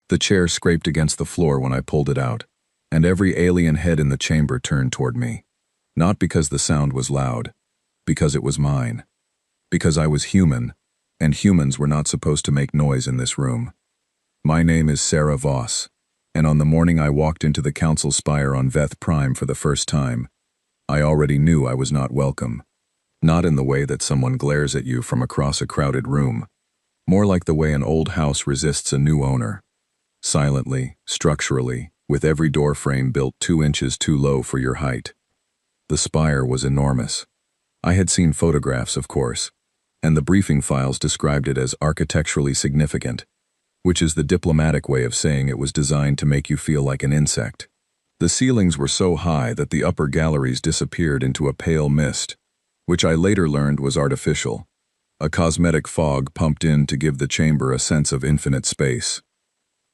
The chair scraped against the floor when I pulled it out, and every alien head in the chamber turned toward me. Not because the sound was loud, because it was mine. Because I was human, and humans were not supposed to make noise in this room. My name is Sarah Voss, and on the morning I walked into the council spire on Veth Prime for the first time, I already knew I was not welcome. Not in the way that someone glares at you from across a crowded room, more like the way an old house resists a new owner. Silently, structurally, with every door frame built 2 inches too low for your height. The spire was enormous. I had seen photographs, of course, and the briefing files described it as architecturally significant, which is the diplomatic way of saying it was designed to make you feel like an insect. The ceilings were so high that the upper galleries disappeared into a pale mist, which I later learned was artificial, a cosmetic fog pumped in to give the chamber a sense of infinite space.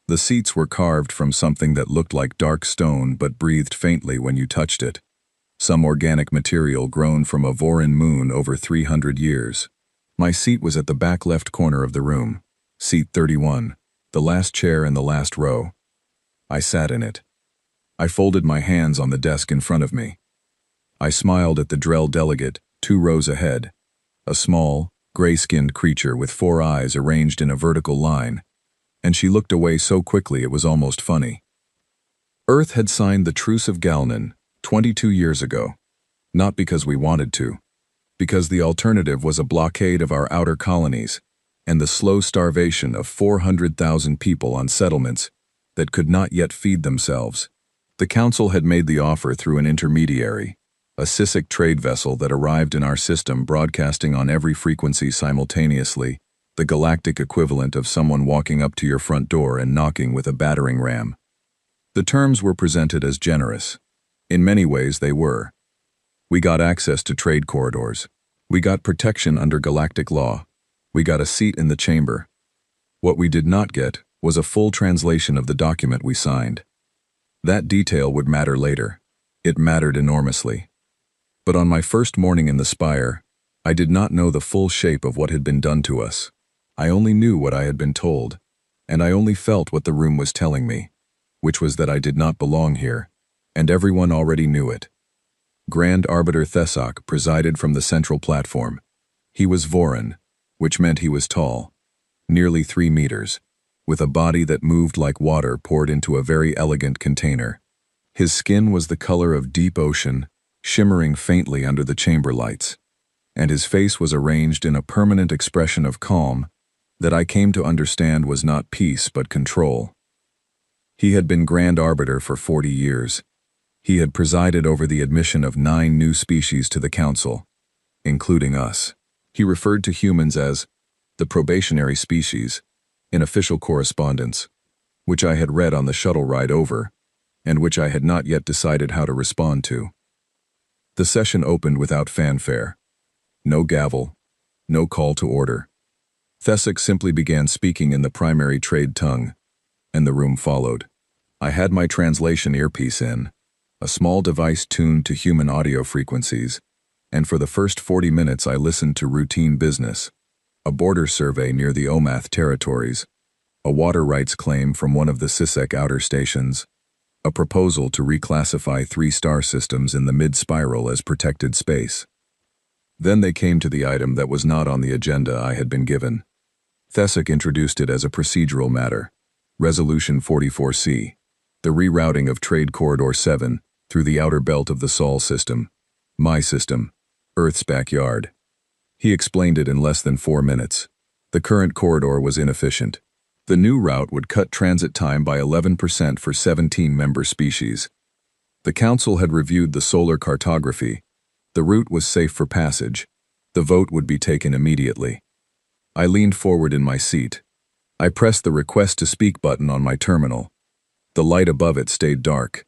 The seats were carved from something that looked like dark stone but breathed faintly when you touched it, some organic material grown from a Vorin moon over 300 years. My seat was at the back left corner of the room, seat 31, the last chair in the last row. I sat in it. I folded my hands on the desk in front of me. I smiled at the Drell delegate, 2 rows ahead, a small, gray-skinned creature with 4 eyes arranged in a vertical line, and she looked away so quickly it was almost funny. Earth had signed the Truce of Galnin 22 years ago, not because we wanted to, because the alternative was a blockade of our outer colonies and the slow starvation of 400,000 people on settlements that could not yet feed themselves. The Council had made the offer through an intermediary, a Sisic trade vessel that arrived in our system broadcasting on every frequency simultaneously, the galactic equivalent of someone walking up to your front door and knocking with a battering ram. The terms were presented as generous. In many ways they were. We got access to trade corridors. We got protection under galactic law. We got a seat in the chamber. What we did not get was a full translation of the document we signed. That detail would matter later. It mattered enormously. But on my first morning in the spire, I did not know the full shape of what had been done to us. I only knew what I had been told, and I only felt what the room was telling me, which was that I did not belong here, and everyone already knew it. Grand Arbiter Thesok presided from the central platform. He was Vorin, which meant he was tall, nearly 3 meters, with a body that moved like water poured into a very elegant container. His skin was the color of deep ocean, shimmering faintly under the chamber lights, and his face was arranged in a permanent expression of calm that I came to understand was not peace but control. He had been Grand Arbiter for 40 years. He had presided over the admission of 9 new species to the Council, including us. He referred to humans as the probationary species in official correspondence, which I had read on the shuttle ride over, and which I had not yet decided how to respond to. The session opened without fanfare. No gavel, no call to order. Thesok simply began speaking in the primary trade tongue, and the room followed. I had my translation earpiece in, a small device tuned to human audio frequencies, and for the first 40 minutes I listened to routine business, a border survey near the Omath territories, a water rights claim from one of the Sisek outer stations, a proposal to reclassify 3 star systems in the mid-spiral as protected space. Then they came to the item that was not on the agenda I had been given. Thesok introduced it as a procedural matter, Resolution 44C, the rerouting of Trade Corridor 7 through the outer belt of the Sol system, my system, Earth's backyard. He explained it in less than 4 minutes. The current corridor was inefficient. The new route would cut transit time by 11% for 17 member species. The Council had reviewed the solar cartography. The route was safe for passage. The vote would be taken immediately. I leaned forward in my seat. I pressed the Request to Speak button on my terminal. The light above it stayed dark.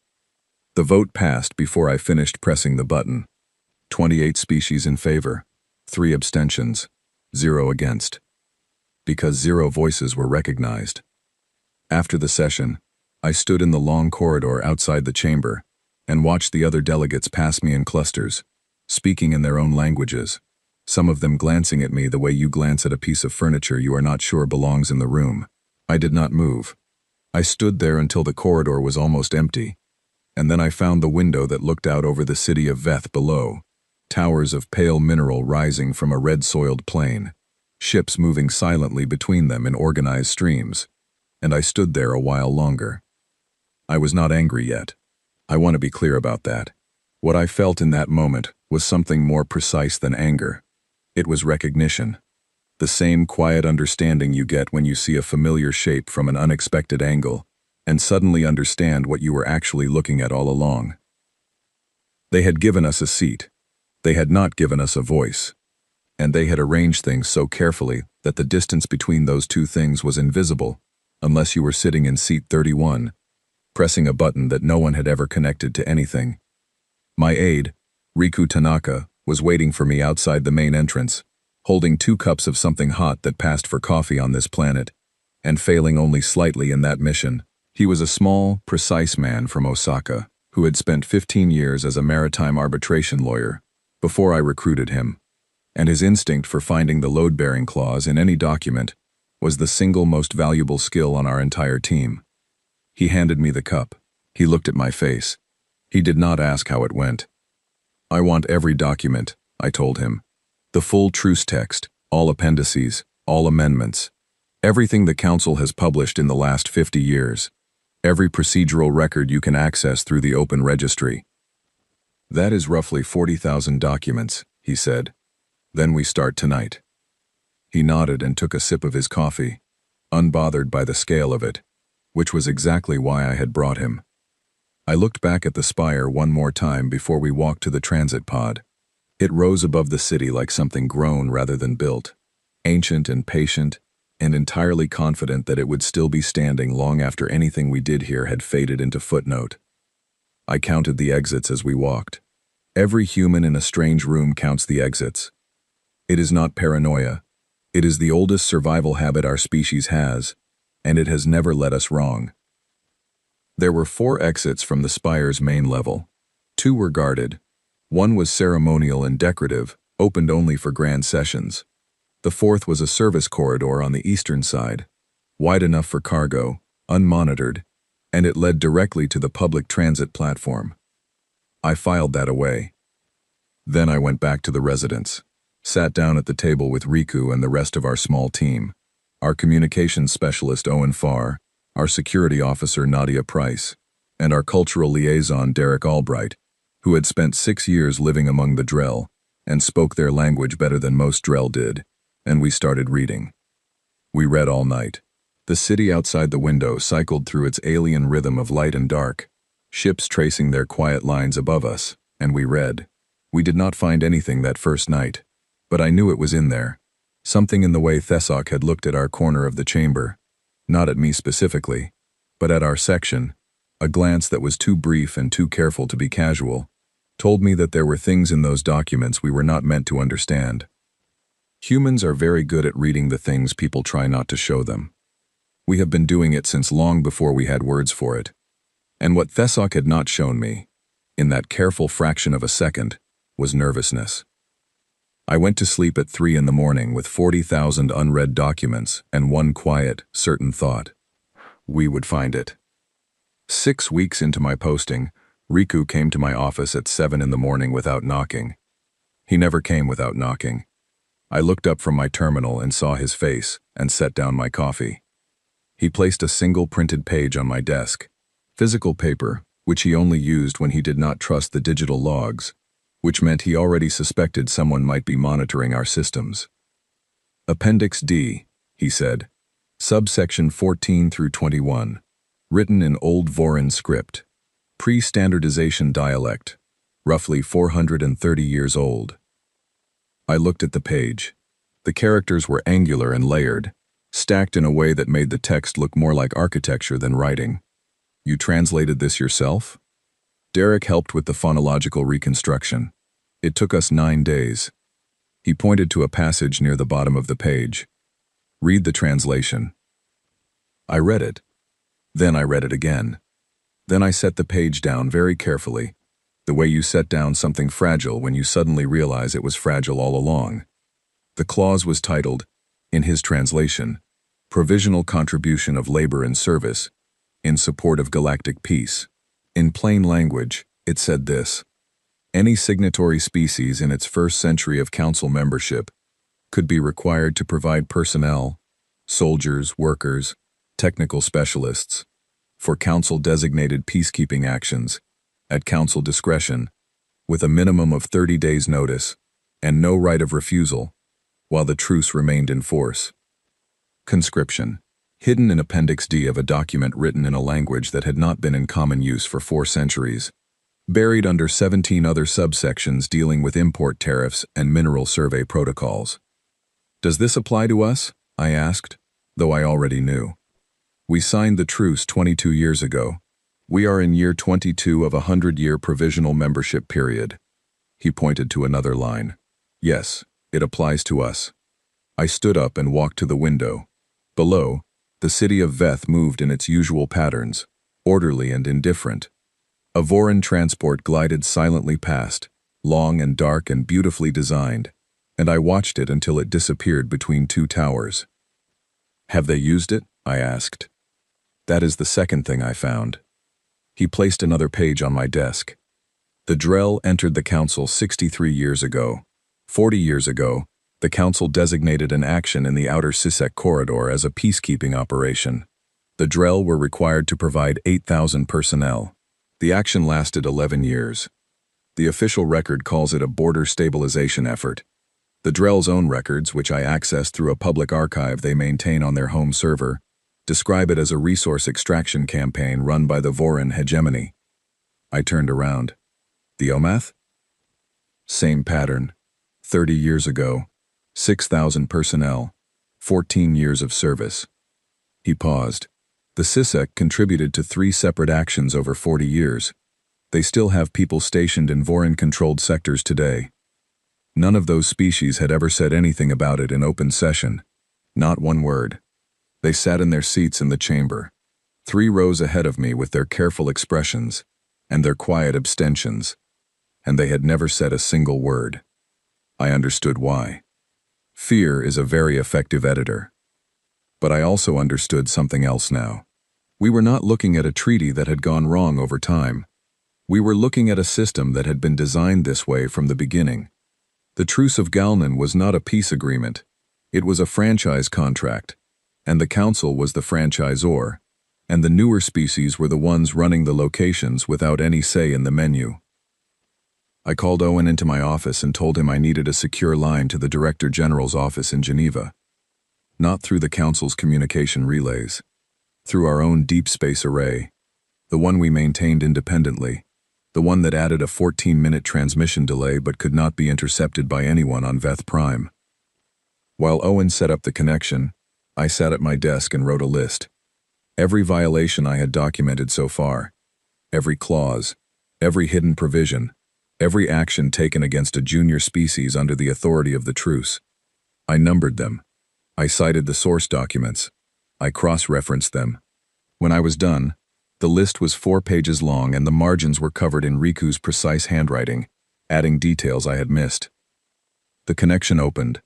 The vote passed before I finished pressing the button. 28 species in favor, 3 abstentions, 0 against. Because 0 voices were recognized. After the session, I stood in the long corridor outside the chamber and watched the other delegates pass me in clusters, speaking in their own languages, some of them glancing at me the way you glance at a piece of furniture you are not sure belongs in the room. I did not move. I stood there until the corridor was almost empty, and then I found the window that looked out over the city of Veth below, towers of pale mineral rising from a red-soiled plain, ships moving silently between them in organized streams, and I stood there a while longer. I was not angry yet. I want to be clear about that. What I felt in that moment was something more precise than anger. It was recognition. The same quiet understanding you get when you see a familiar shape from an unexpected angle and suddenly understand what you were actually looking at all along. They had given us a seat. They had not given us a voice. And they had arranged things so carefully that the distance between those two things was invisible, unless you were sitting in seat 31, pressing a button that no one had ever connected to anything. My aide, Riku Tanaka, was waiting for me outside the main entrance, holding 2 cups of something hot that passed for coffee on this planet, and failing only slightly in that mission. He was a small, precise man from Osaka, who had spent 15 years as a maritime arbitration lawyer before I recruited him, and his instinct for finding the load-bearing clause in any document was the single most valuable skill on our entire team. He handed me the cup. He looked at my face. He did not ask how it went. I want every document, I told him. The full truce text, all appendices, all amendments, everything the Council has published in the last 50 years, every procedural record you can access through the open registry. That is roughly 40,000 documents, he said. Then we start tonight. He nodded and took a sip of his coffee, unbothered by the scale of it, which was exactly why I had brought him. I looked back at the spire one more time before we walked to the transit pod. It rose above the city like something grown rather than built, ancient and patient, and entirely confident that it would still be standing long after anything we did here had faded into footnote. I counted the exits as we walked. Every human in a strange room counts the exits. It is not paranoia. It is the oldest survival habit our species has, and it has never led us wrong. There were 4 exits from the spire's main level. 2 were guarded. 1 was ceremonial and decorative, opened only for grand sessions. The 4th was a service corridor on the eastern side, wide enough for cargo, unmonitored, and it led directly to the public transit platform. I filed that away. Then I went back to the residence, sat down at the table with Riku and the rest of our small team, our communications specialist Owen Farr, our security officer Nadia Price, and our cultural liaison Derek Albright, who had spent 6 years living among the Drell and spoke their language better than most Drell did, and we started reading. We read all night. The city outside the window cycled through its alien rhythm of light and dark, ships tracing their quiet lines above us, and we read. We did not find anything that first night, but I knew it was in there, something in the way Thesok had looked at our corner of the chamber, not at me specifically, but at our section. A glance that was too brief and too careful to be casual told me that there were things in those documents we were not meant to understand. Humans are very good at reading the things people try not to show them. We have been doing it since long before we had words for it. And what Thesok had not shown me, in that careful fraction of a second, was nervousness. I went to sleep at 3 in the morning with 40,000 unread documents and one quiet, certain thought. We would find it. 6 weeks into my posting, Riku came to my office at 7 in the morning without knocking. He never came without knocking. I looked up from my terminal and saw his face and set down my coffee. He placed a single printed page on my desk, physical paper, which he only used when he did not trust the digital logs, which meant he already suspected someone might be monitoring our systems. Appendix D, he said, subsection 14 through 21, written in Old Vorin script, pre-standardization dialect, roughly 430 years old. I looked at the page. The characters were angular and layered, stacked in a way that made the text look more like architecture than writing. You translated this yourself? Derek helped with the phonological reconstruction. It took us 9 days. He pointed to a passage near the bottom of the page. Read the translation. I read it. Then I read it again. Then I set the page down very carefully, the way you set down something fragile when you suddenly realize it was fragile all along. The clause was titled, in his translation, Provisional Contribution of Labor and Service, in support of galactic peace. In plain language, it said this: any signatory species in its first century of Council membership could be required to provide personnel, soldiers, workers, technical specialists, for Council-designated peacekeeping actions, at Council discretion, with a minimum of 30 days' notice, and no right of refusal, while the truce remained in force. Conscription. Hidden in Appendix D of a document written in a language that had not been in common use for 4 centuries. Buried under 17 other subsections dealing with import tariffs and mineral survey protocols. Does this apply to us? I asked, though I already knew. We signed the truce 22 years ago. We are in year 22 of a 100-year provisional membership period. He pointed to another line. Yes, it applies to us. I stood up and walked to the window. Below, the city of Veth moved in its usual patterns, orderly and indifferent. A Voran transport glided silently past, long and dark and beautifully designed, and I watched it until it disappeared between 2 towers. Have they used it? I asked. That is the second thing I found. He placed another page on my desk. The Drell entered the Council 63 years ago. 40 years ago, the Council designated an action in the outer Sisek corridor as a peacekeeping operation. The Drell were required to provide 8,000 personnel. The action lasted 11 years. The official record calls it a border stabilization effort. The Drell's own records, which I accessed through a public archive they maintain on their home server, describe it as a resource extraction campaign run by the Voran hegemony. I turned around. The Omath? Same pattern. 30 years ago. 6,000 personnel. 14 years of service. He paused. The Sisek contributed to 3 separate actions over 40 years. They still have people stationed in Voran-controlled sectors today. None of those species had ever said anything about it in open session. Not one word. They sat in their seats in the chamber, 3 rows ahead of me with their careful expressions and their quiet abstentions, and they had never said a single word. I understood why. Fear is a very effective editor. But I also understood something else now. We were not looking at a treaty that had gone wrong over time. We were looking at a system that had been designed this way from the beginning. The Truce of Galnan was not a peace agreement. It was a franchise contract, and the Council was the franchisor, and the newer species were the ones running the locations without any say in the menu. I called Owen into my office and told him I needed a secure line to the Director General's office in Geneva. Not through the Council's communication relays. Through our own deep space array. The one we maintained independently. The one that added a 14-minute transmission delay but could not be intercepted by anyone on Veth Prime. While Owen set up the connection, I sat at my desk and wrote a list. Every violation I had documented so far. Every clause. Every hidden provision. Every action taken against a junior species under the authority of the truce. I numbered them. I cited the source documents. I cross-referenced them. When I was done, the list was 4 pages long and the margins were covered in Riku's precise handwriting, adding details I had missed. The connection opened.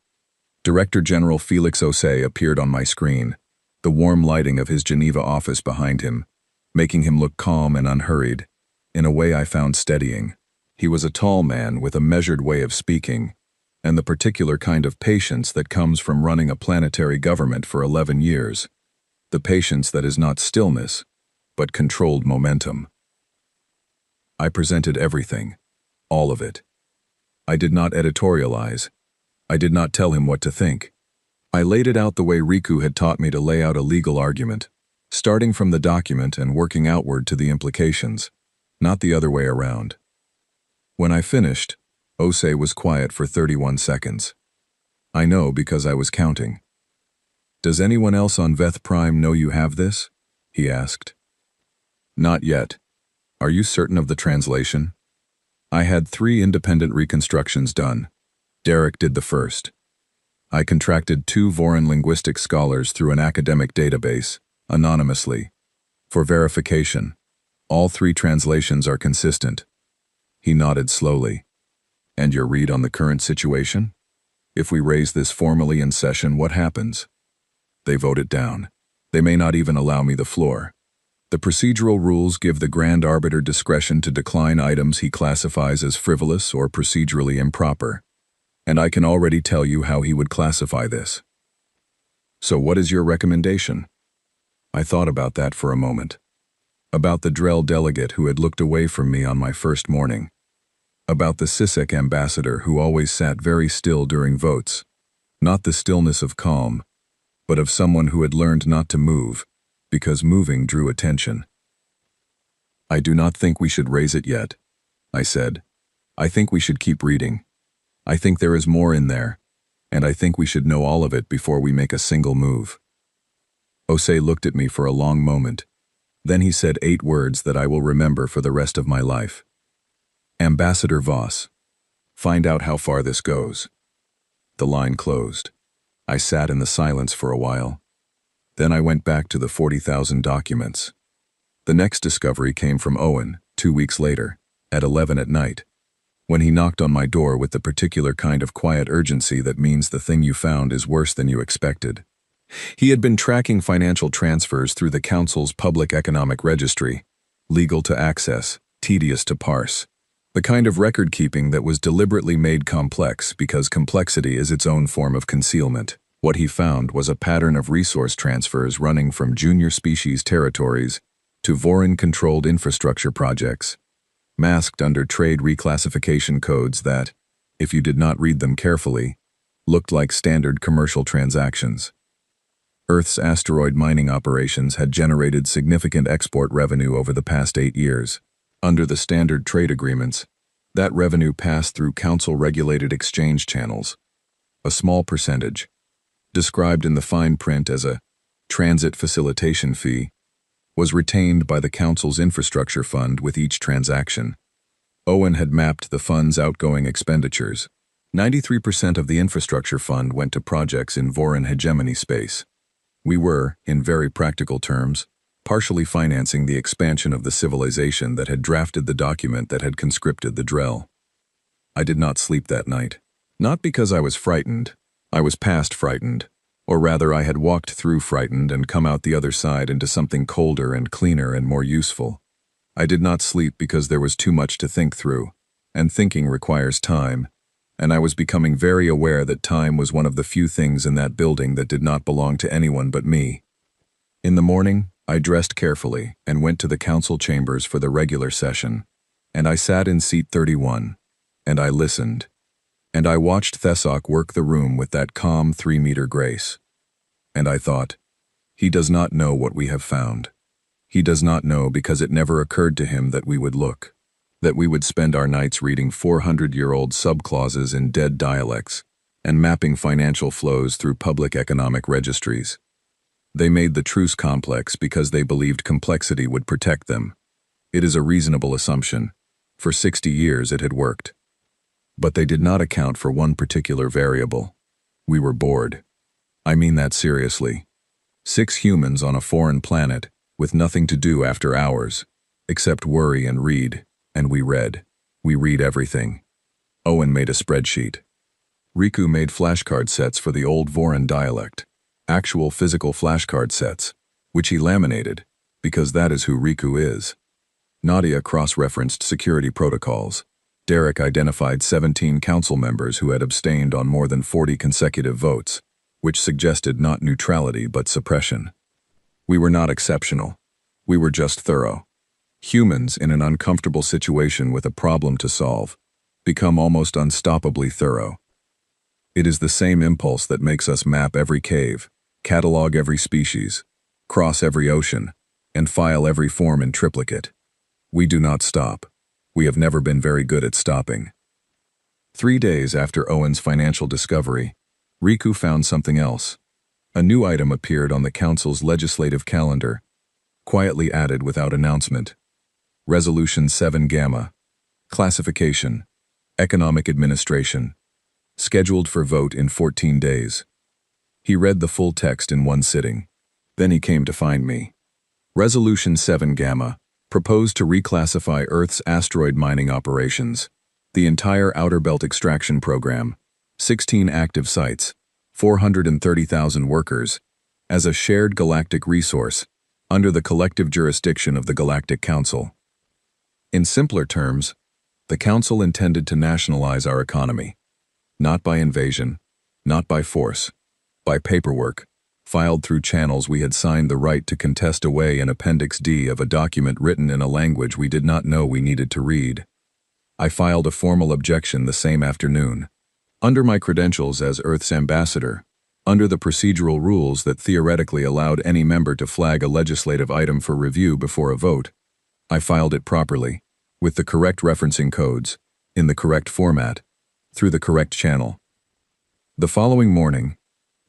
Director General Felix Osei appeared on my screen, the warm lighting of his Geneva office behind him, making him look calm and unhurried, in a way I found steadying. He was a tall man with a measured way of speaking, and the particular kind of patience that comes from running a planetary government for 11 years. The patience that is not stillness, but controlled momentum. I presented everything, all of it. I did not editorialize. I did not tell him what to think. I laid it out the way Riku had taught me to lay out a legal argument, starting from the document and working outward to the implications, not the other way around. When I finished, Osei was quiet for 31 seconds. I know because I was counting. Does anyone else on Veth Prime know you have this? He asked. Not yet. Are you certain of the translation? I had 3 independent reconstructions done. Derek did the first. I contracted 2 Voran linguistic scholars through an academic database, anonymously, for verification. All 3 translations are consistent. He nodded slowly. And your read on the current situation? If we raise this formally in session, what happens? They vote it down. They may not even allow me the floor. The procedural rules give the Grand Arbiter discretion to decline items he classifies as frivolous or procedurally improper. And I can already tell you how he would classify this. So what is your recommendation? I thought about that for a moment. About the Drell delegate who had looked away from me on my first morning. About the CISEC ambassador who always sat very still during votes. Not the stillness of calm, but of someone who had learned not to move, because moving drew attention. I do not think we should raise it yet, I said. I think we should keep reading. I think there is more in there, and I think we should know all of it before we make a single move. Osei looked at me for a long moment. Then he said 8 words that I will remember for the rest of my life. Ambassador Voss. Find out how far this goes. The line closed. I sat in the silence for a while. Then I went back to the 40,000 documents. The next discovery came from Owen, 2 weeks later, at 11 at night, when he knocked on my door with the particular kind of quiet urgency that means the thing you found is worse than you expected. He had been tracking financial transfers through the Council's Public Economic Registry, legal to access, tedious to parse. The kind of record-keeping that was deliberately made complex because complexity is its own form of concealment. What he found was a pattern of resource transfers running from junior species territories to Vorin-controlled infrastructure projects, masked under trade reclassification codes that, if you did not read them carefully, looked like standard commercial transactions. Earth's asteroid mining operations had generated significant export revenue over the past 8 years. Under the standard trade agreements, that revenue passed through Council-regulated exchange channels. A small percentage, described in the fine print as a transit facilitation fee, was retained by the Council's infrastructure fund with each transaction. Owen had mapped the fund's outgoing expenditures. 93% of the infrastructure fund went to projects in Vorin hegemony space. We were, in very practical terms, partially financing the expansion of the civilization that had drafted the document that had conscripted the Drell. I did not sleep that night. Not because I was frightened. I was past frightened. Or rather, I had walked through frightened and come out the other side into something colder and cleaner and more useful. I did not sleep because there was too much to think through, and thinking requires time. And I was becoming very aware that time was one of the few things in that building that did not belong to anyone but me. In the morning, I dressed carefully and went to the council chambers for the regular session, and I sat in seat 31, and I listened, and I watched Thesok work the room with that calm 3-meter grace. And I thought, he does not know what we have found. He does not know because it never occurred to him that we would look. That we would spend our nights reading 400-year-old subclauses in dead dialects and mapping financial flows through public economic registries. They made the Truce complex because they believed complexity would protect them. It is a reasonable assumption. For 60 years it had worked. But they did not account for one particular variable. We were bored. I mean that seriously. 6 humans on a foreign planet with nothing to do after hours, except worry and read. And we read. We read everything. Owen made a spreadsheet. Riku made flashcard sets for the old Vorin dialect, actual physical flashcard sets, which he laminated, because that is who Riku is. Nadia cross-referenced security protocols. Derek identified 17 council members who had abstained on more than 40 consecutive votes, which suggested not neutrality but suppression. We were not exceptional. We were just thorough. Humans in an uncomfortable situation with a problem to solve become almost unstoppably thorough. It is the same impulse that makes us map every cave, catalog every species, cross every ocean, and file every form in triplicate. We do not stop. We have never been very good at stopping. 3 days after Owen's financial discovery, Riku found something else. A new item appeared on the Council's legislative calendar, quietly added without announcement. Resolution 7 Gamma. Classification. Economic Administration. Scheduled for vote in 14 days. He read the full text in one sitting. Then he came to find me. Resolution 7 Gamma. Proposed to reclassify Earth's asteroid mining operations. The entire Outer Belt extraction program. 16 active sites. 430,000 workers. As a shared galactic resource. under the collective jurisdiction of the Galactic Council. In simpler terms, the Council intended to nationalize our economy, not by invasion, not by force, by paperwork, filed through channels we had signed the right to contest away in Appendix D of a document written in a language we did not know we needed to read. I filed a formal objection the same afternoon. Under my credentials as Earth's ambassador, under the procedural rules that theoretically allowed any member to flag a legislative item for review before a vote, I filed it properly, with the correct referencing codes, in the correct format, through the correct channel. The following morning,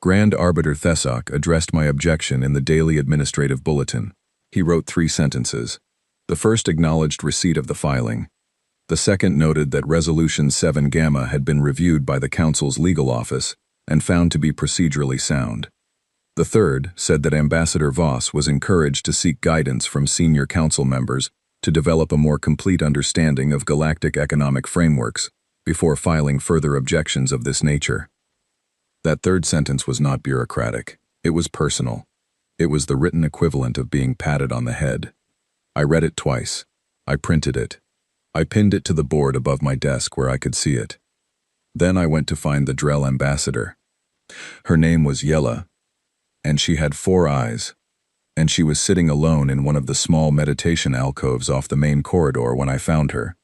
Grand Arbiter Thesok addressed my objection in the Daily Administrative Bulletin. He wrote 3 sentences. The first acknowledged receipt of the filing. The second noted that Resolution 7 Gamma had been reviewed by the Council's legal office and found to be procedurally sound. The third said that Ambassador Voss was encouraged to seek guidance from senior council members to develop a more complete understanding of galactic economic frameworks before filing further objections of this nature. That third sentence was not bureaucratic. It was personal. It was the written equivalent of being patted on the head. I read it twice. I printed it. I pinned it to the board above my desk where I could see it. Then I went to find the Drell ambassador. Her name was Yella, and she had 4 eyes, and she was sitting alone in one of the small meditation alcoves off the main corridor when I found her,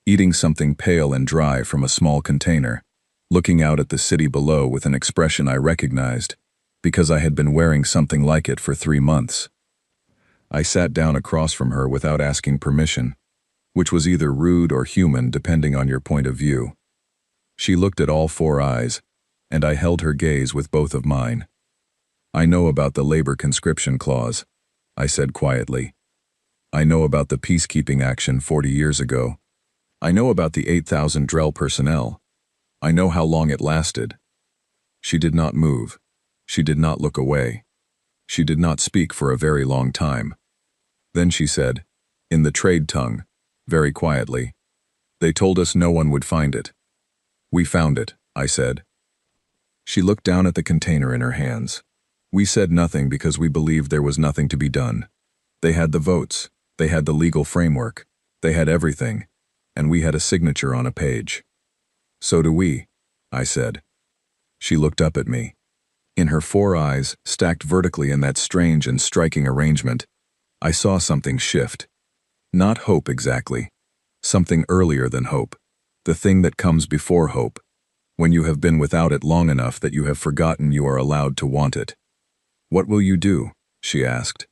eating something pale and dry from a small container, looking out at the city below with an expression I recognized, because I had been wearing something like it for 3 months. I sat down across from her without asking permission, which was either rude or human depending on your point of view. She looked at all 4 eyes, and I held her gaze with both of mine. I know about the labor conscription clause, I said quietly. I know about the peacekeeping action 40 years ago. I know about the 8,000 Drell personnel. I know how long it lasted. She did not move. She did not look away. She did not speak for a very long time. Then she said, in the trade tongue, very quietly, "They told us no one would find it." "We found it," I said. She looked down at the container in her hands. "We said nothing because we believed there was nothing to be done. They had the votes, they had the legal framework, they had everything, and we had a signature on a page." "So do we," I said. She looked up at me. In her 4 eyes, stacked vertically in that strange and striking arrangement, I saw something shift. Not hope exactly. Something earlier than hope. The thing that comes before hope, when you have been without it long enough that you have forgotten you are allowed to want it. "What will you do?" she asked.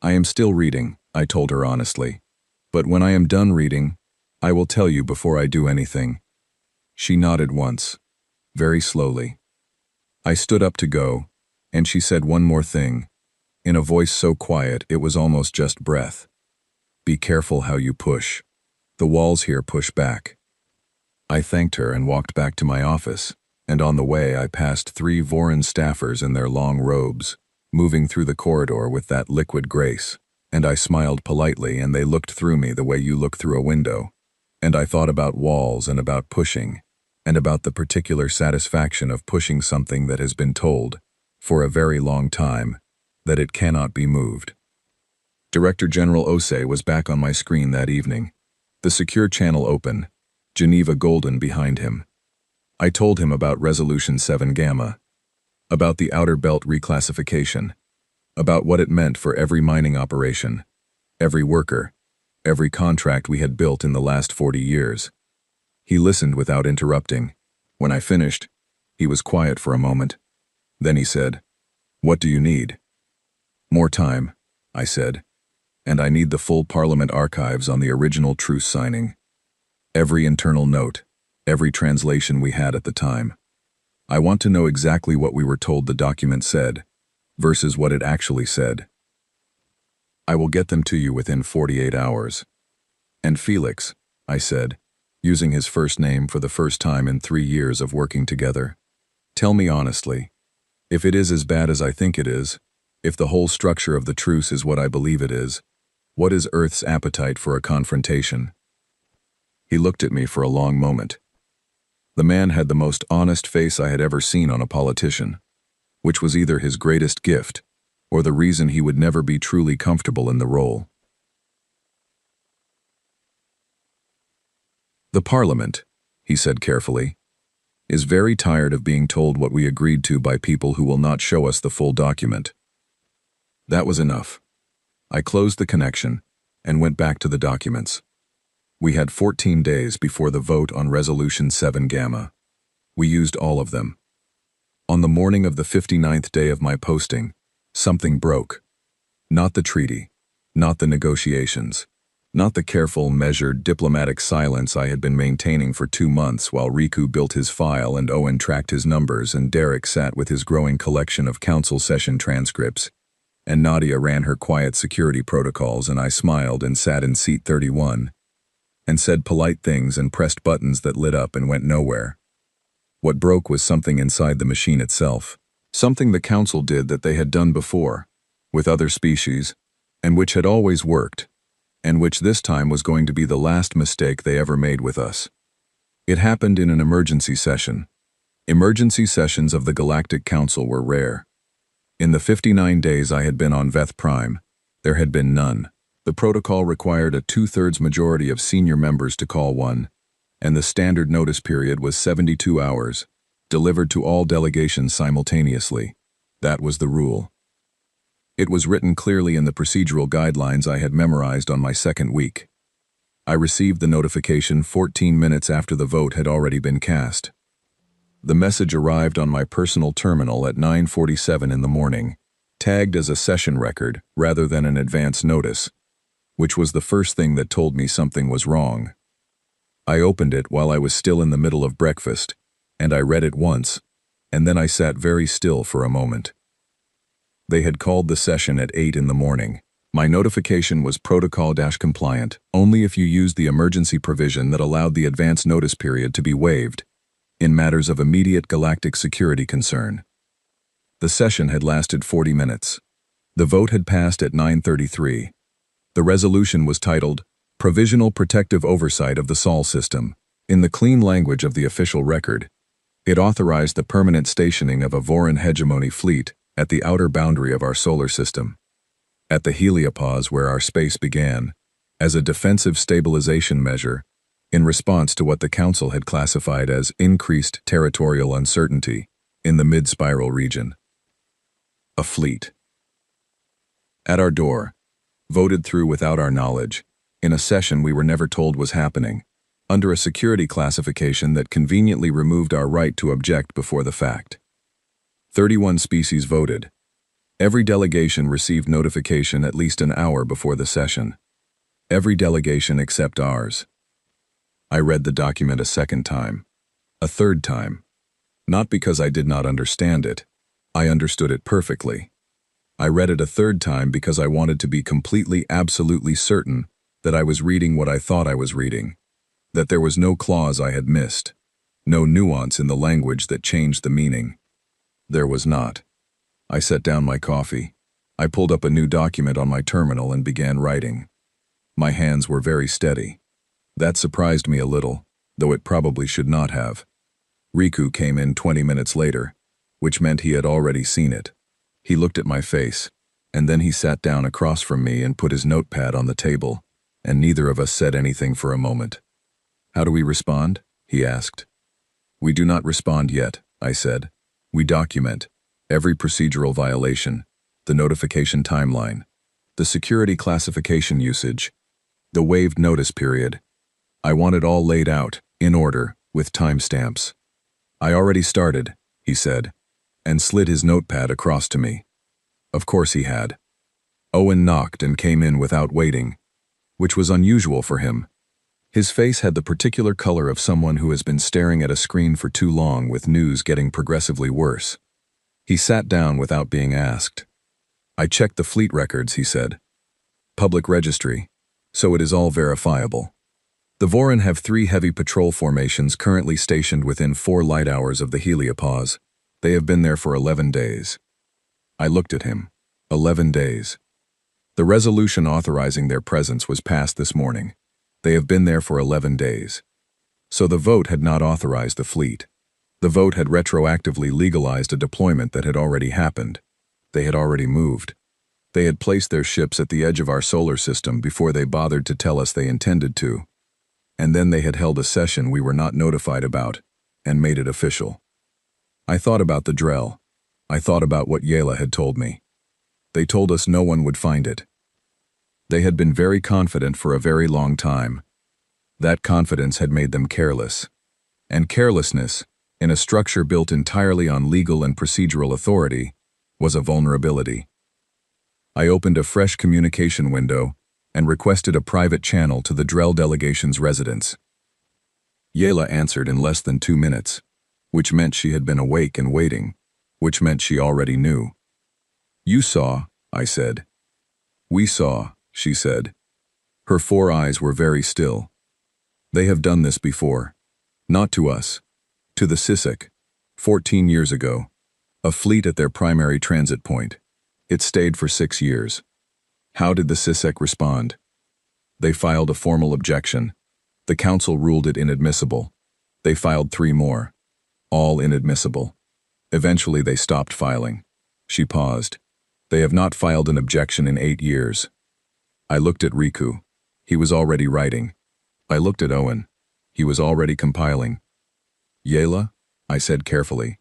"I am still reading," I told her honestly. "But when I am done reading, I will tell you before I do anything." She nodded once, very slowly. I stood up to go, and she said one more thing, in a voice so quiet it was almost just breath. "Be careful how you push. The walls here push back." I thanked her and walked back to my office, and on the way I passed 3 Voran staffers in their long robes, moving through the corridor with that liquid grace, and I smiled politely and they looked through me the way you look through a window, and I thought about walls and about pushing, and about the particular satisfaction of pushing something that has been told, for a very long time, that it cannot be moved. Director General Osei was back on my screen that evening, the secure channel open, Geneva Golden behind him. I told him about Resolution 7 Gamma, about the Outer Belt reclassification, about what it meant for every mining operation, every worker, every contract we had built in the last 40 years. He listened without interrupting. When I finished, he was quiet for a moment. Then he said, "What do you need?" "More time," I said. "And I need the full Parliament archives on the original truce signing. Every internal note, every translation we had at the time. I want to know exactly what we were told the document said, versus what it actually said. I will get them to you within 48 hours. And Felix," I said, using his first name for the first time in 3 years of working together, "tell me honestly, if it is as bad as I think it is, if the whole structure of the truce is what I believe it is, what is Earth's appetite for a confrontation?" He looked at me for a long moment. The man had the most honest face I had ever seen on a politician, which was either his greatest gift or the reason he would never be truly comfortable in the role. The Parliament, he said carefully, is very tired of being told what we agreed to by people who will not show us the full document. That was enough. I closed the connection and went back to the documents. We had 14 days before the vote on Resolution 7 Gamma. We used all of them. On the morning of the 59th day of my posting, something broke. Not the treaty, not the negotiations, not the careful, measured, diplomatic silence I had been maintaining for 2 months while Riku built his file and Owen tracked his numbers and Derek sat with his growing collection of council session transcripts, and Nadia ran her quiet security protocols and I smiled and sat in seat 31, and said polite things and pressed buttons that lit up and went nowhere. What broke was something inside the machine itself, something the council did that they had done before, with other species, and which had always worked, and which this time was going to be the last mistake they ever made with us. It happened in an emergency session. Emergency sessions of the Galactic Council were rare. In the 59 days I had been on Veth Prime, there had been none. The protocol required a 2/3 majority of senior members to call one, and the standard notice period was 72 hours, delivered to all delegations simultaneously. That was the rule. It was written clearly in the procedural guidelines I had memorized on my second week. I received the notification 14 minutes after the vote had already been cast. The message arrived on my personal terminal at 9:47 in the morning, tagged as a session record rather than an advance notice, which was the first thing that told me something was wrong. I opened it while I was still in the middle of breakfast, and I read it once, and then I sat very still for a moment. They had called the session at 8 in the morning. My notification was protocol-compliant only if you used the emergency provision that allowed the advance notice period to be waived in matters of immediate galactic security concern. The session had lasted 40 minutes. The vote had passed at 9:33. The resolution was titled, Provisional Protective Oversight of the Sol System. In the clean language of the official record, it authorized the permanent stationing of a Voran hegemony fleet at the outer boundary of our solar system, at the heliopause where our space began, as a defensive stabilization measure in response to what the Council had classified as increased territorial uncertainty in the mid-spiral region. A fleet. At our door, voted through without our knowledge, in a session we were never told was happening, under a security classification that conveniently removed our right to object before the fact. 31 species voted. Every delegation received notification at least an hour before the session. Every delegation except ours. I read the document a second time. A third time. Not because I did not understand it. I understood it perfectly. I read it a third time because I wanted to be completely, absolutely certain that I was reading what I thought I was reading, that there was no clause I had missed, no nuance in the language that changed the meaning. There was not. I set down my coffee. I pulled up a new document on my terminal and began writing. My hands were very steady. That surprised me a little, though it probably should not have. Riku came in 20 minutes later, which meant he had already seen it. He looked at my face, and then he sat down across from me and put his notepad on the table, and neither of us said anything for a moment. How do we respond? He asked. We do not respond yet, I said. We document every procedural violation, the notification timeline, the security classification usage, the waived notice period. I want it all laid out, in order, with timestamps. I already started, he said, and slid his notepad across to me. Of course he had. Owen knocked and came in without waiting, which was unusual for him. His face had the particular color of someone who has been staring at a screen for too long with news getting progressively worse. He sat down without being asked. I checked the fleet records, he said. Public registry, so it is all verifiable. The Voran have 3 heavy patrol formations currently stationed within 4 light hours of the heliopause. They have been there for 11 days. I looked at him. 11 days. The resolution authorizing their presence was passed this morning. They have been there for 11 days. So the vote had not authorized the fleet. The vote had retroactively legalized a deployment that had already happened. They had already moved. They had placed their ships at the edge of our solar system before they bothered to tell us they intended to. And then they had held a session we were not notified about, and made it official. I thought about the Drell. I thought about what Yela had told me. They told us no one would find it. They had been very confident for a very long time. That confidence had made them careless. And carelessness, in a structure built entirely on legal and procedural authority, was a vulnerability. I opened a fresh communication window and requested a private channel to the Drell delegation's residence. Yela answered in less than 2 minutes, which meant she had been awake and waiting, which meant she already knew. "You saw," I said. "We saw," she said. Her 4 eyes were very still. "They have done this before. Not to us. To the Sisek, 14 years ago. A fleet at their primary transit point. It stayed for 6 years. How did the Sisek respond? They filed a formal objection. The council ruled it inadmissible. They filed 3 more. All inadmissible. Eventually they stopped filing." She paused. "They have not filed an objection in 8 years. I looked at Riku. He was already writing. I looked at Owen. He was already compiling. "Yela," I said carefully,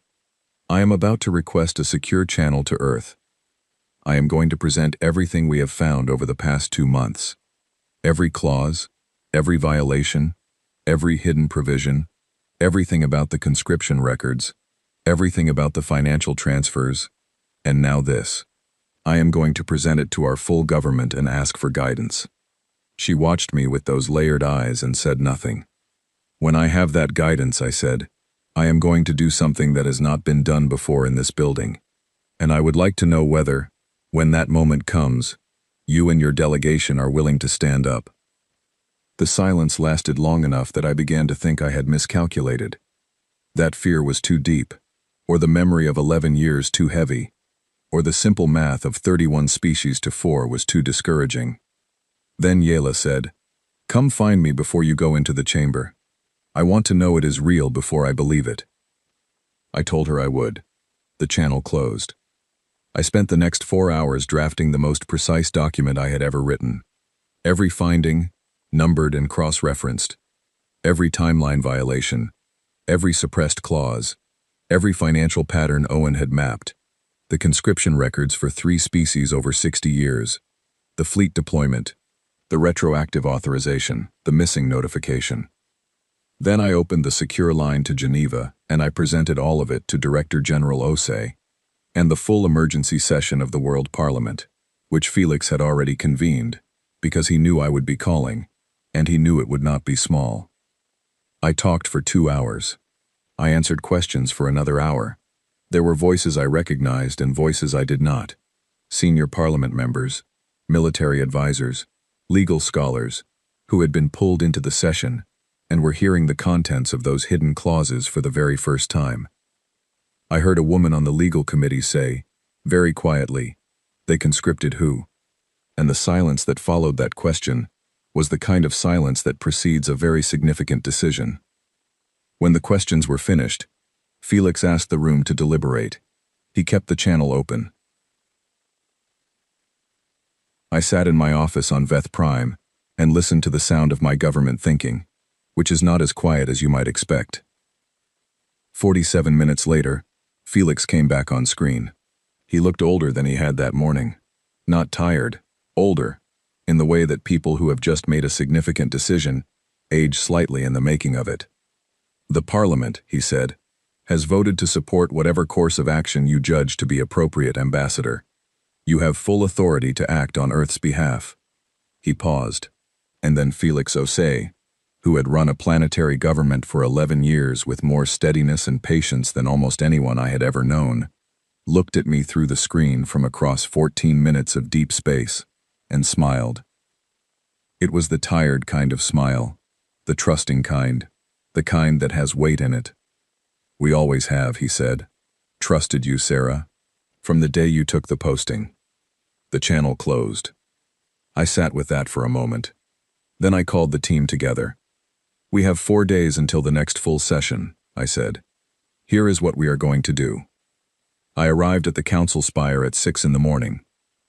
"I am about to request a secure channel to Earth. I am going to present everything we have found over the past 2 months. Every clause, every violation, every hidden provision, everything about the conscription records, everything about the financial transfers, and now this. I am going to present it to our full government and ask for guidance." She watched me with those layered eyes and said nothing. "When I have that guidance," I said, "I am going to do something that has not been done before in this building. And I would like to know whether, when that moment comes, you and your delegation are willing to stand up." The silence lasted long enough that I began to think I had miscalculated. That fear was too deep, or the memory of 11 years too heavy, or the simple math of 31 species to 4 was too discouraging. Then Yela said, "Come find me before you go into the chamber. I want to know it is real before I believe it." I told her I would. The channel closed. I spent the next 4 hours drafting the most precise document I had ever written. Every finding, numbered and cross-referenced. Every timeline violation. Every suppressed clause. Every financial pattern Owen had mapped. The conscription records for 3 species over 60 years. The fleet deployment. The retroactive authorization. The missing notification. Then I opened the secure line to Geneva, and I presented all of it to Director General Osei, and the full emergency session of the World Parliament, which Felix had already convened, because he knew I would be calling, and he knew it would not be small. I talked for 2 hours. I answered questions for another hour. There were voices I recognized and voices I did not. Senior parliament members, military advisors, legal scholars, who had been pulled into the session and were hearing the contents of those hidden clauses for the very first time. I heard a woman on the legal committee say, very quietly, "They conscripted who?" And the silence that followed that question was the kind of silence that precedes a very significant decision. When the questions were finished, Felix asked the room to deliberate. He kept the channel open. I sat in my office on Veth Prime and listened to the sound of my government thinking, which is not as quiet as you might expect. 47 minutes later, Felix came back on screen. He looked older than he had that morning. Not tired, older, in the way that people who have just made a significant decision age slightly in the making of it. "The Parliament," he said, "has voted to support whatever course of action you judge to be appropriate, Ambassador. You have full authority to act on Earth's behalf." He paused, and then Felix Osei, who had run a planetary government for 11 years with more steadiness and patience than almost anyone I had ever known, looked at me through the screen from across 14 minutes of deep space, and smiled. It was the tired kind of smile, the trusting kind, the kind that has weight in it. "We always have," he said. "Trusted you, Sarah, from the day you took the posting." The channel closed. I sat with that for a moment. Then I called the team together. "We have 4 days until the next full session," I said. "Here is what we are going to do." I arrived at the council spire at 6 in the morning.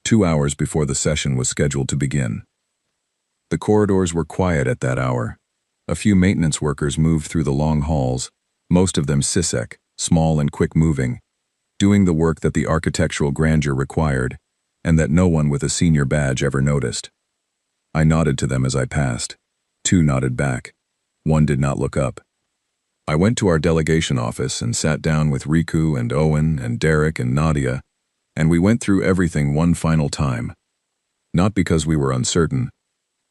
2 hours before the session was scheduled to begin. The corridors were quiet at that hour. A few maintenance workers moved through the long halls, most of them CISEC, small and quick-moving, doing the work that the architectural grandeur required, and that no one with a senior badge ever noticed. I nodded to them as I passed. 2 nodded back. 1 did not look up. I went to our delegation office and sat down with Riku and Owen and Derek and Nadia, and we went through everything one final time. Not because we were uncertain,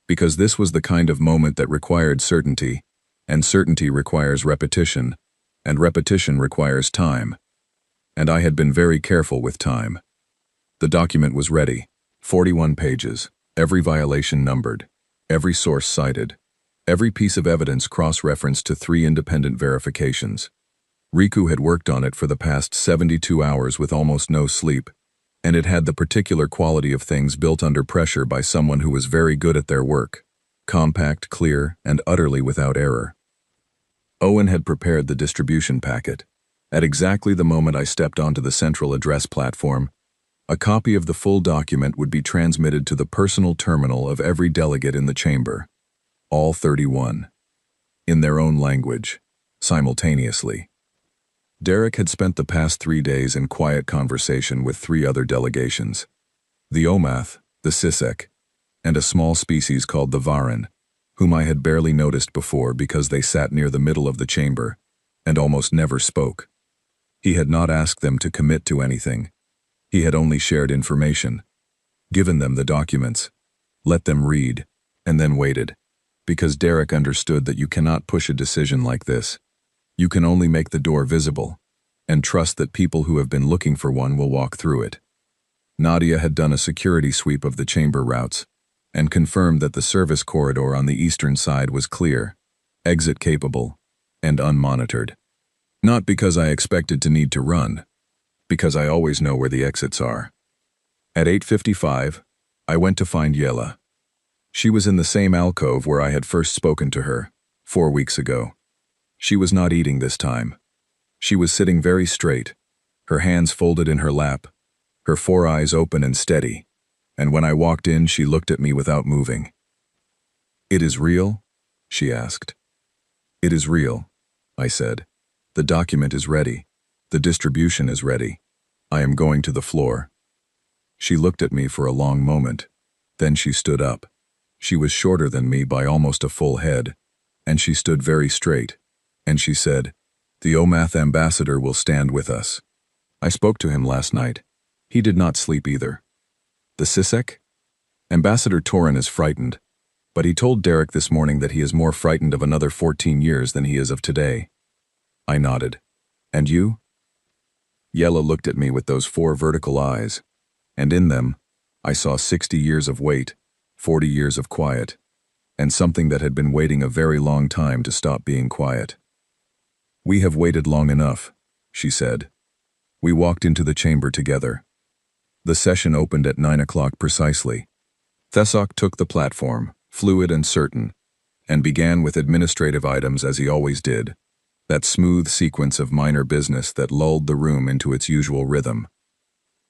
because this was the kind of moment that required certainty, and certainty requires repetition, and repetition requires time. And I had been very careful with time. The document was ready, 41 pages, every violation numbered, every source cited, every piece of evidence cross-referenced to 3 independent verifications. Riku had worked on it for the past 72 hours with almost no sleep, and it had the particular quality of things built under pressure by someone who was very good at their work, compact, clear, and utterly without error. Owen had prepared the distribution packet. At exactly the moment I stepped onto the central address platform, a copy of the full document would be transmitted to the personal terminal of every delegate in the chamber, all 31, in their own language, simultaneously. Derek had spent the past 3 days in quiet conversation with 3 other delegations, the Omath, the CISEC, and a small species called the Varan, whom I had barely noticed before because they sat near the middle of the chamber and almost never spoke. He had not asked them to commit to anything. He had only shared information, given them the documents, let them read, and then waited, because Derek understood that you cannot push a decision like this. You can only make the door visible, and trust that people who have been looking for one will walk through it. Nadia had done a security sweep of the chamber routes, and confirmed that the service corridor on the eastern side was clear, exit-capable, and unmonitored. Not because I expected to need to run, because I always know where the exits are. At 8:55, I went to find Yella. She was in the same alcove where I had first spoken to her, 4 weeks ago. She was not eating this time. She was sitting very straight, her hands folded in her lap, her 4 eyes open and steady, and when I walked in, she looked at me without moving. "It is real?" she asked. "It is real," I said. "The document is ready. The distribution is ready. I am going to the floor." She looked at me for a long moment. Then she stood up. She was shorter than me by almost a full head, and she stood very straight, and she said, "The Omath ambassador will stand with us. I spoke to him last night. He did not sleep either." "The CISEC? Ambassador Torin is frightened, but he told Derek this morning that he is more frightened of another 14 years than he is of today." I nodded. "And you?" Yella looked at me with those 4 vertical eyes, and in them, I saw 60 years of wait, 40 years of quiet, and something that had been waiting a very long time to stop being quiet. "We have waited long enough," she said. We walked into the chamber together. The session opened at 9 o'clock precisely. Thesok took the platform, fluid and certain, and began with administrative items as he always did, that smooth sequence of minor business that lulled the room into its usual rhythm.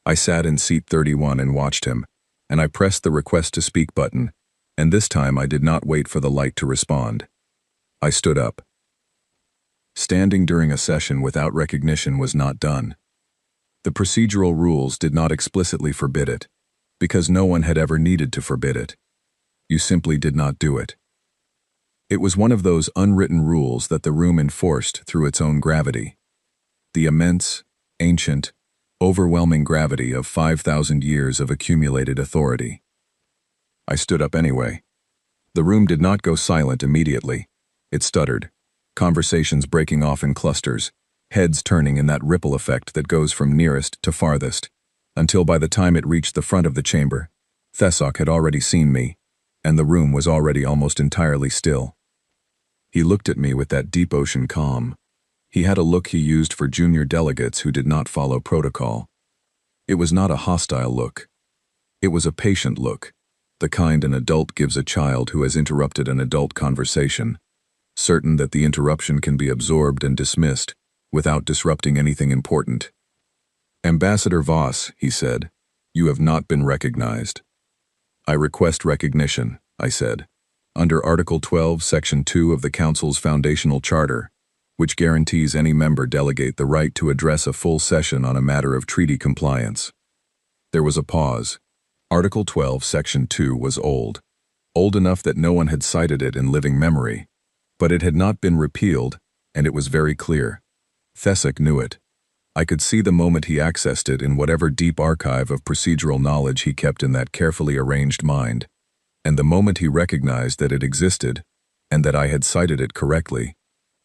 I sat in seat 31 and watched him, and I pressed the request to speak button, and this time I did not wait for the light to respond. I stood up. Standing during a session without recognition was not done. The procedural rules did not explicitly forbid it, because no one had ever needed to forbid it. You simply did not do it. It was one of those unwritten rules that the room enforced through its own gravity. The immense, ancient, overwhelming gravity of 5,000 years of accumulated authority. I stood up anyway. The room did not go silent immediately. It stuttered, conversations breaking off in clusters, heads turning in that ripple effect that goes from nearest to farthest, until by the time it reached the front of the chamber, Thesok had already seen me, and the room was already almost entirely still. He looked at me with that deep ocean calm. He had a look he used for junior delegates who did not follow protocol. It was not a hostile look. It was a patient look, the kind an adult gives a child who has interrupted an adult conversation, certain that the interruption can be absorbed and dismissed without disrupting anything important. "Ambassador Voss," he said, You have not been recognized. I request recognition, I said, under Article 12, Section 2 of the Council's Foundational Charter, which guarantees any member delegate the right to address a full session on a matter of treaty compliance. There was a pause. Article 12, Section 2 was old enough that no one had cited it in living memory, but it had not been repealed, and it was very clear. Thesic knew it. I could see the moment he accessed it in whatever deep archive of procedural knowledge he kept in that carefully arranged mind, and the moment he recognized that it existed, and that I had cited it correctly,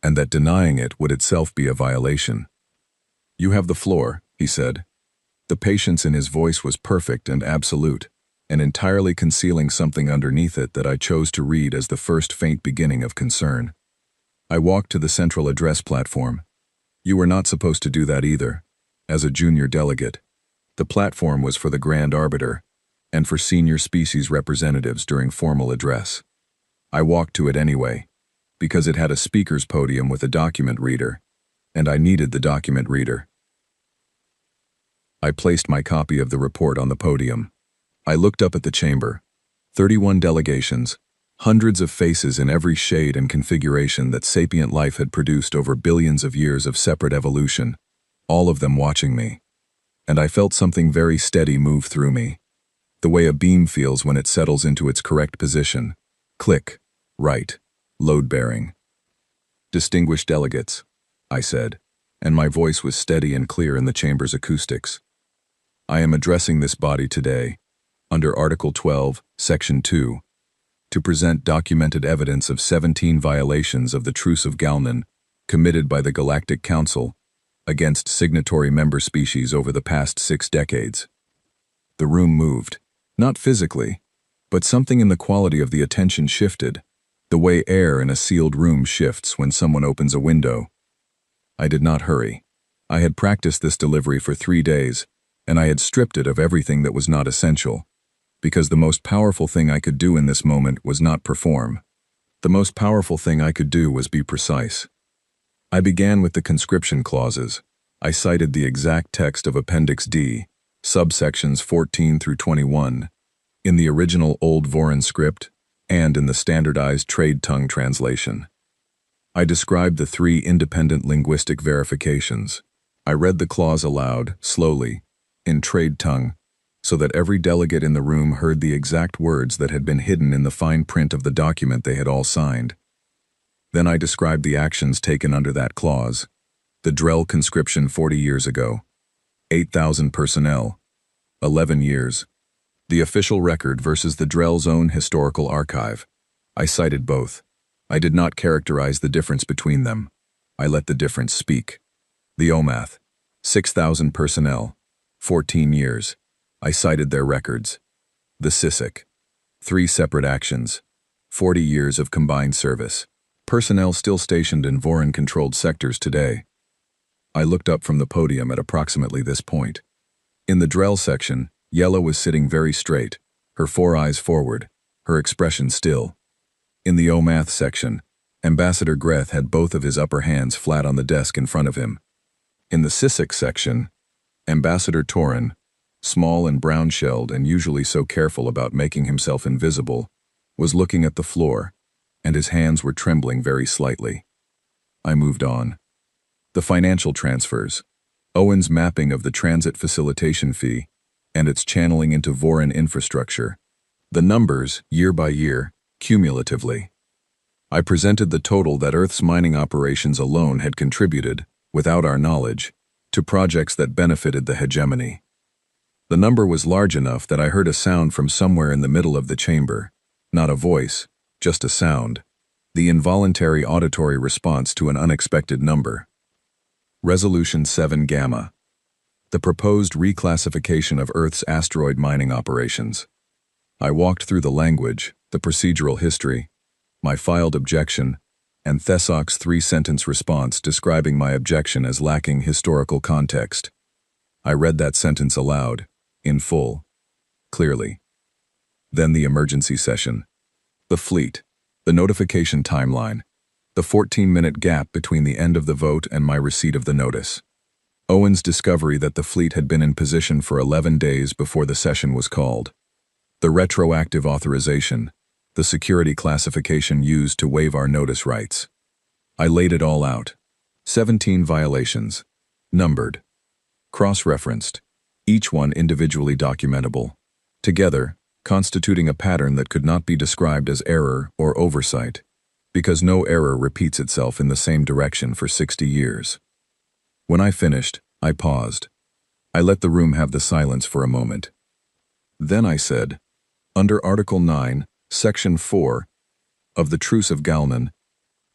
and that denying it would itself be a violation. You have the floor, he said. The patience in his voice was perfect and absolute, and entirely concealing something underneath it that I chose to read as the first faint beginning of concern. I walked to the central address platform. You were not supposed to do that either. As a junior delegate, the platform was for the Grand Arbiter and for senior species representatives during formal address. I walked to it anyway, because it had a speaker's podium with a document reader, and I needed the document reader. I placed my copy of the report on the podium. I looked up at the chamber. 31 delegations, hundreds of faces in every shade and configuration that sapient life had produced over billions of years of separate evolution, all of them watching me. And I felt something very steady move through me, the way a beam feels when it settles into its correct position. Click, right, load-bearing. Distinguished delegates, I said, and my voice was steady and clear in the chamber's acoustics. I am addressing this body today, under Article 12, Section 2, to present documented evidence of 17 violations of the Truce of Galnan committed by the Galactic Council against signatory member species over the past 6 decades. The room moved, not physically, but something in the quality of the attention shifted, the way air in a sealed room shifts when someone opens a window. I did not hurry. I had practiced this delivery for 3 days, and I had stripped it of everything that was not essential, because the most powerful thing I could do in this moment was not perform. The most powerful thing I could do was be precise. I began with the conscription clauses. I cited the exact text of Appendix D, subsections 14 through 21, in the original Old Voron script and in the standardized trade tongue translation. I described the 3 independent linguistic verifications. I read the clause aloud, slowly, in trade tongue, so that every delegate in the room heard the exact words that had been hidden in the fine print of the document they had all signed. Then I described the actions taken under that clause. The Drell conscription 40 years ago. 8,000 personnel. 11 years. The official record versus the Drell's own historical archive. I cited both. I did not characterize the difference between them. I let the difference speak. The OMATH. 6,000 personnel. 14 years. I cited their records. The CISIC. 3 separate actions. 40 years of combined service. Personnel still stationed in Voron-controlled sectors today. I looked up from the podium at approximately this point. In the Drell section, Yellow was sitting very straight, her 4 eyes forward, her expression still. In the OMATH section, Ambassador Greth had both of his upper hands flat on the desk in front of him. In the CISIC section, Ambassador Torin, small and brown-shelled and usually so careful about making himself invisible, was looking at the floor, and his hands were trembling very slightly. I moved on. The financial transfers, Owen's mapping of the transit facilitation fee, and its channeling into Voron infrastructure. The numbers, year by year, cumulatively. I presented the total that Earth's mining operations alone had contributed, without our knowledge, to projects that benefited the hegemony. The number was large enough that I heard a sound from somewhere in the middle of the chamber. Not a voice, just a sound. The involuntary auditory response to an unexpected number. Resolution 7 Gamma. The proposed reclassification of Earth's asteroid mining operations. I walked through the language, the procedural history, my filed objection, and Thesoc's 3-sentence response describing my objection as lacking historical context. I read that sentence aloud, in full, clearly. Then the emergency session. The fleet, the notification timeline, the 14-minute gap between the end of the vote and my receipt of the notice. Owen's discovery that the fleet had been in position for 11 days before the session was called. The retroactive authorization, the security classification used to waive our notice rights. I laid it all out. 17 violations. Numbered. Cross-referenced. Each one individually documentable. Together, constituting a pattern that could not be described as error or oversight, because no error repeats itself in the same direction for 60 years. When I finished, I paused. I let the room have the silence for a moment. Then I said, under Article 9, Section 4 of the Truce of Galactic,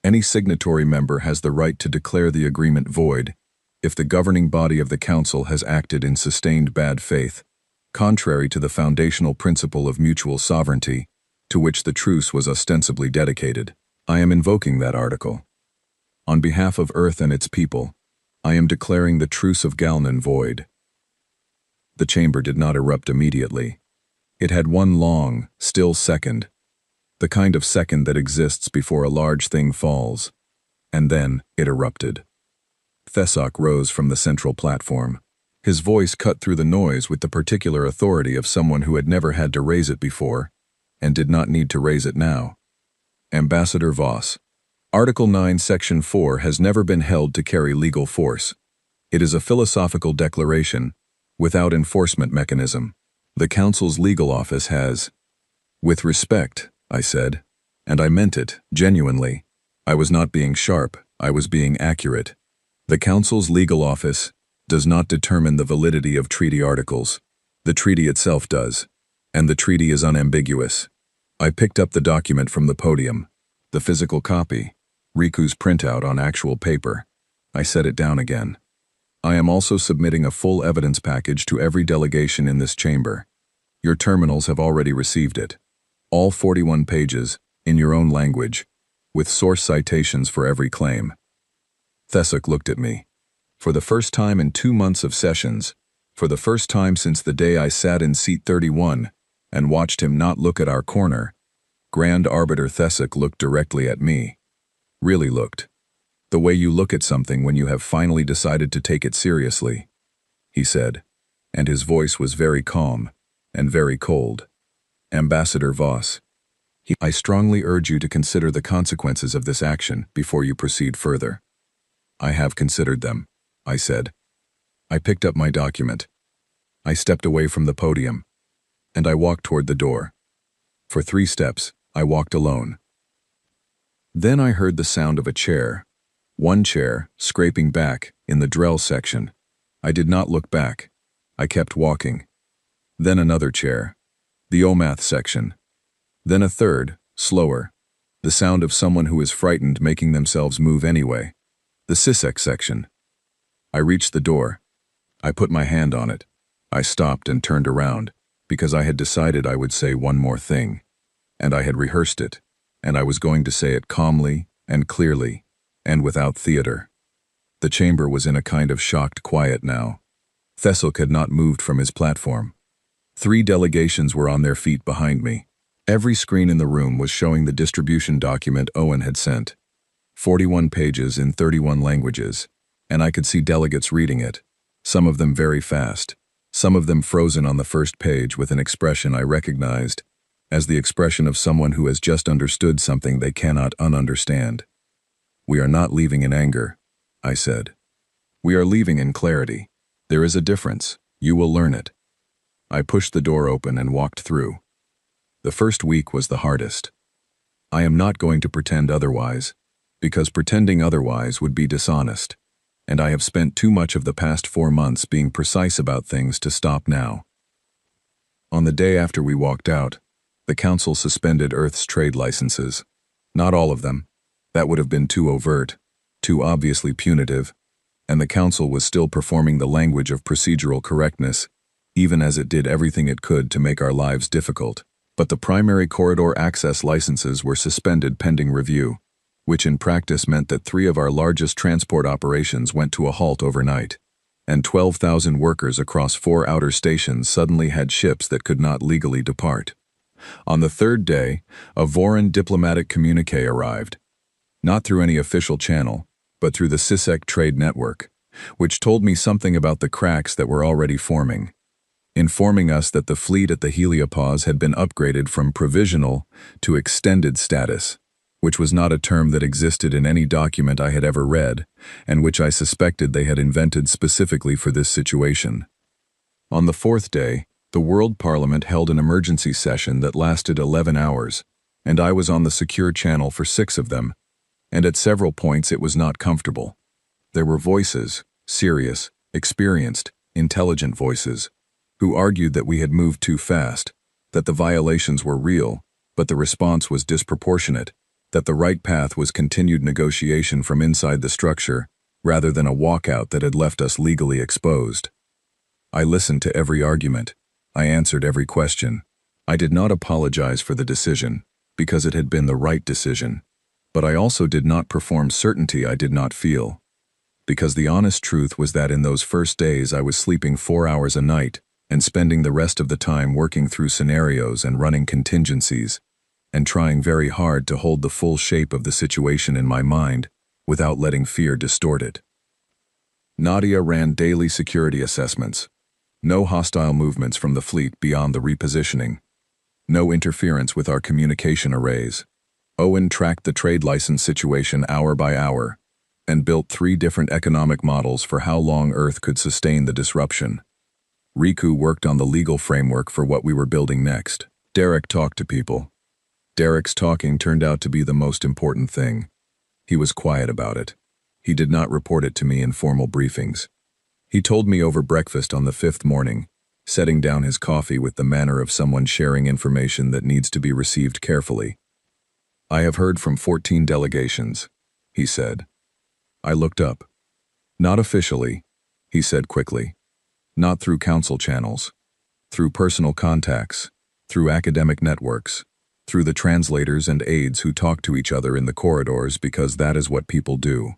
any signatory member has the right to declare the agreement void if the governing body of the Council has acted in sustained bad faith, contrary to the foundational principle of mutual sovereignty, to which the truce was ostensibly dedicated. I am invoking that article. On behalf of Earth and its people, I am declaring the Truce of Galactic void. The chamber did not erupt immediately. It had one long, still second, the kind of second that exists before a large thing falls, and then it erupted. Thesok rose from the central platform. His voice cut through the noise with the particular authority of someone who had never had to raise it before, and did not need to raise it now. Ambassador Voss. Article 9, Section 4 has never been held to carry legal force. It is a philosophical declaration, without enforcement mechanism. The Council's legal office has. With respect, I said, and I meant it, genuinely. I was not being sharp, I was being accurate. The Council's legal office does not determine the validity of treaty articles. The treaty itself does, and the treaty is unambiguous. I picked up the document from the podium, the physical copy, Riku's printout on actual paper. I set it down again. I am also submitting a full evidence package to every delegation in this chamber. Your terminals have already received it. All 41 pages, in your own language, with source citations for every claim. Thesok looked at me. For the first time in 2 months of sessions, for the first time since the day I sat in seat 31 and watched him not look at our corner, Grand Arbiter Thesok looked directly at me. Really looked. The way you look at something when you have finally decided to take it seriously, he said, and his voice was very calm and very cold. Ambassador Voss. I strongly urge you to consider the consequences of this action before you proceed further. I have considered them, I said. I picked up my document. I stepped away from the podium, and I walked toward the door. For 3 steps, I walked alone. Then I heard the sound of a chair, one chair, scraping back, in the Drell section. I did not look back. I kept walking. Then another chair, the Omath section. Then a third, slower, the sound of someone who is frightened making themselves move anyway. The Sisek section. I reached the door. I put my hand on it. I stopped and turned around, because I had decided I would say one more thing, and I had rehearsed it, and I was going to say it calmly and clearly, and without theater. The chamber was in a kind of shocked quiet now. Thesok had not moved from his platform. 3 delegations were on their feet behind me. Every screen in the room was showing the distribution document Owen had sent. 41 pages in 31 languages, and I could see delegates reading it, some of them very fast, some of them frozen on the first page with an expression I recognized as the expression of someone who has just understood something they cannot ununderstand. We are not leaving in anger, I said. We are leaving in clarity. There is a difference. You will learn it. I pushed the door open and walked through. The first week was the hardest. I am not going to pretend otherwise, because pretending otherwise would be dishonest, and I have spent too much of the past 4 months being precise about things to stop now. On the day after we walked out, the Council suspended Earth's trade licenses. Not all of them. That would have been too overt, too obviously punitive, and the Council was still performing the language of procedural correctness, even as it did everything it could to make our lives difficult. But the primary corridor access licenses were suspended pending review, which in practice meant that 3 of our largest transport operations went to a halt overnight, and 12,000 workers across 4 outer stations suddenly had ships that could not legally depart. On the 3rd day, a Voran diplomatic communique arrived, not through any official channel, but through the Sisek trade network, which told me something about the cracks that were already forming, informing us that the fleet at the heliopause had been upgraded from provisional to extended status, which was not a term that existed in any document I had ever read, and which I suspected they had invented specifically for this situation. On the fourth day, the World Parliament held an emergency session that lasted 11 hours, and I was on the secure channel for 6 of them, and at several points it was not comfortable. There were voices, serious, experienced, intelligent voices, who argued that we had moved too fast, that the violations were real, but the response was disproportionate, that the right path was continued negotiation from inside the structure, rather than a walkout that had left us legally exposed. I listened to every argument. I answered every question. I did not apologize for the decision, because it had been the right decision, but I also did not perform certainty I did not feel, because the honest truth was that in those first days I was sleeping 4 hours a night and spending the rest of the time working through scenarios and running contingencies, and trying very hard to hold the full shape of the situation in my mind without letting fear distort it. Nadia ran daily security assessments. No hostile movements from the fleet beyond the repositioning. No interference with our communication arrays. Owen tracked the trade license situation hour by hour and built 3 different economic models for how long Earth could sustain the disruption. Riku worked on the legal framework for what we were building next. Derek talked to people. Derek's talking turned out to be the most important thing. He was quiet about it. He did not report it to me in formal briefings. He told me over breakfast on the 5th morning, setting down his coffee with the manner of someone sharing information that needs to be received carefully. I have heard from 14 delegations, he said. I looked up. Not officially, he said quickly. Not through council channels. Through personal contacts. Through academic networks. Through the translators and aides who talk to each other in the corridors because that is what people do.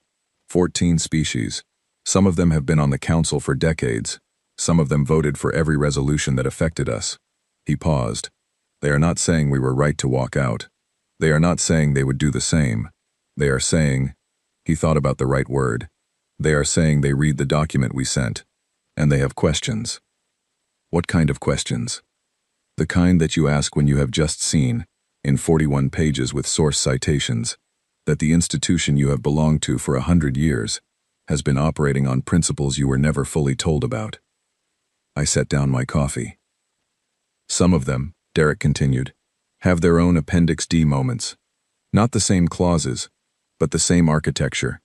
14 species. Some of them have been on the council for decades. Some of them voted for every resolution that affected us. He paused. They are not saying we were right to walk out. They are not saying they would do the same. They are saying, he thought about the right word. They are saying they read the document we sent, and they have questions. What kind of questions? The kind that you ask when you have just seen, in 41 pages with source citations, that the institution you have belonged to for 100 years has been operating on principles you were never fully told about. I set down my coffee. Some of them, Derek continued, have their own Appendix D moments. Not the same clauses, but the same architecture.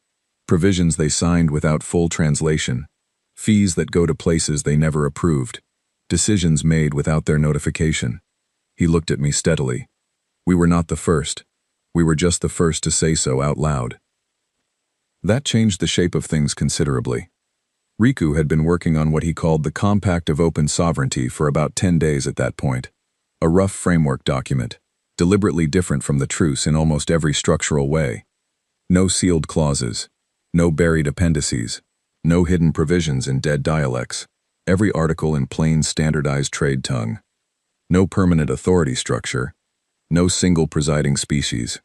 Provisions they signed without full translation. Fees that go to places they never approved. Decisions made without their notification. He looked at me steadily. We were not the first. We were just the first to say so out loud. That changed the shape of things considerably. Riku had been working on what he called the Compact of Open Sovereignty for about 10 days at that point. A rough framework document, deliberately different from the Truce in almost every structural way. No sealed clauses, no buried appendices, no hidden provisions in dead dialects, every article in plain standardized trade tongue. No permanent authority structure, no single presiding species.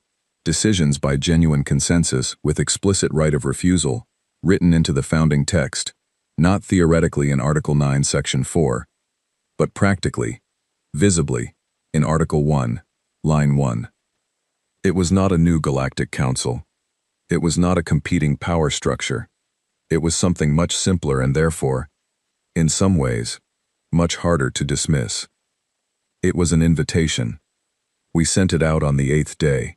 Decisions by genuine consensus with explicit right of refusal, written into the founding text, not theoretically in Article 9, Section 4, but practically, visibly, in Article 1, Line 1. It was not a new Galactic Council. It was not a competing power structure. It was something much simpler and therefore, in some ways, much harder to dismiss. It was an invitation. We sent it out on the 8th day.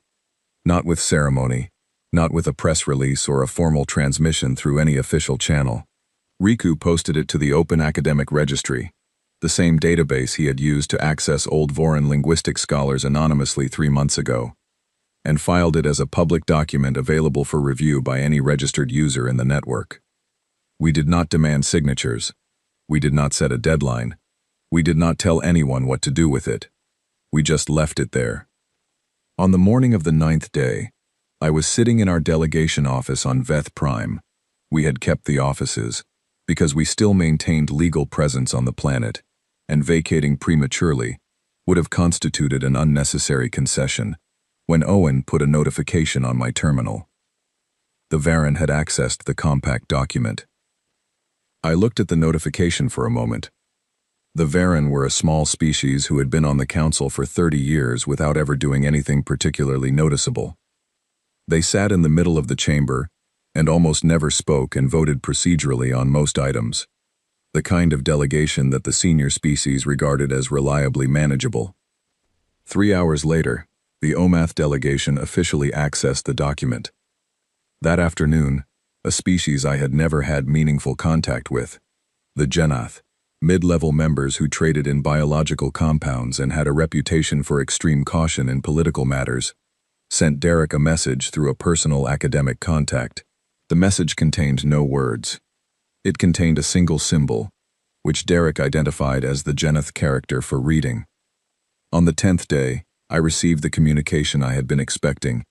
Not with ceremony, not with a press release or a formal transmission through any official channel. Riku posted it to the Open Academic Registry, the same database he had used to access Old Voron linguistic scholars anonymously 3 months ago, and filed it as a public document available for review by any registered user in the network. We did not demand signatures. We did not set a deadline. We did not tell anyone what to do with it. We just left it there. On the morning of the 9th day, I was sitting in our delegation office on Veth Prime. We had kept the offices, because we still maintained legal presence on the planet, and vacating prematurely would have constituted an unnecessary concession, when Owen put a notification on my terminal. The Varan had accessed the compact document. I looked at the notification for a moment. The Varen were a small species who had been on the council for 30 years without ever doing anything particularly noticeable. They sat in the middle of the chamber and almost never spoke and voted procedurally on most items, the kind of delegation that the senior species regarded as reliably manageable. 3 hours later, the Omath delegation officially accessed the document. That afternoon, a species I had never had meaningful contact with, the Genath, mid-level members who traded in biological compounds and had a reputation for extreme caution in political matters, sent Derek a message through a personal academic contact. The message contained no words. It contained a single symbol, which Derek identified as the Genath character for reading. On the 10th day, I received the communication I had been expecting,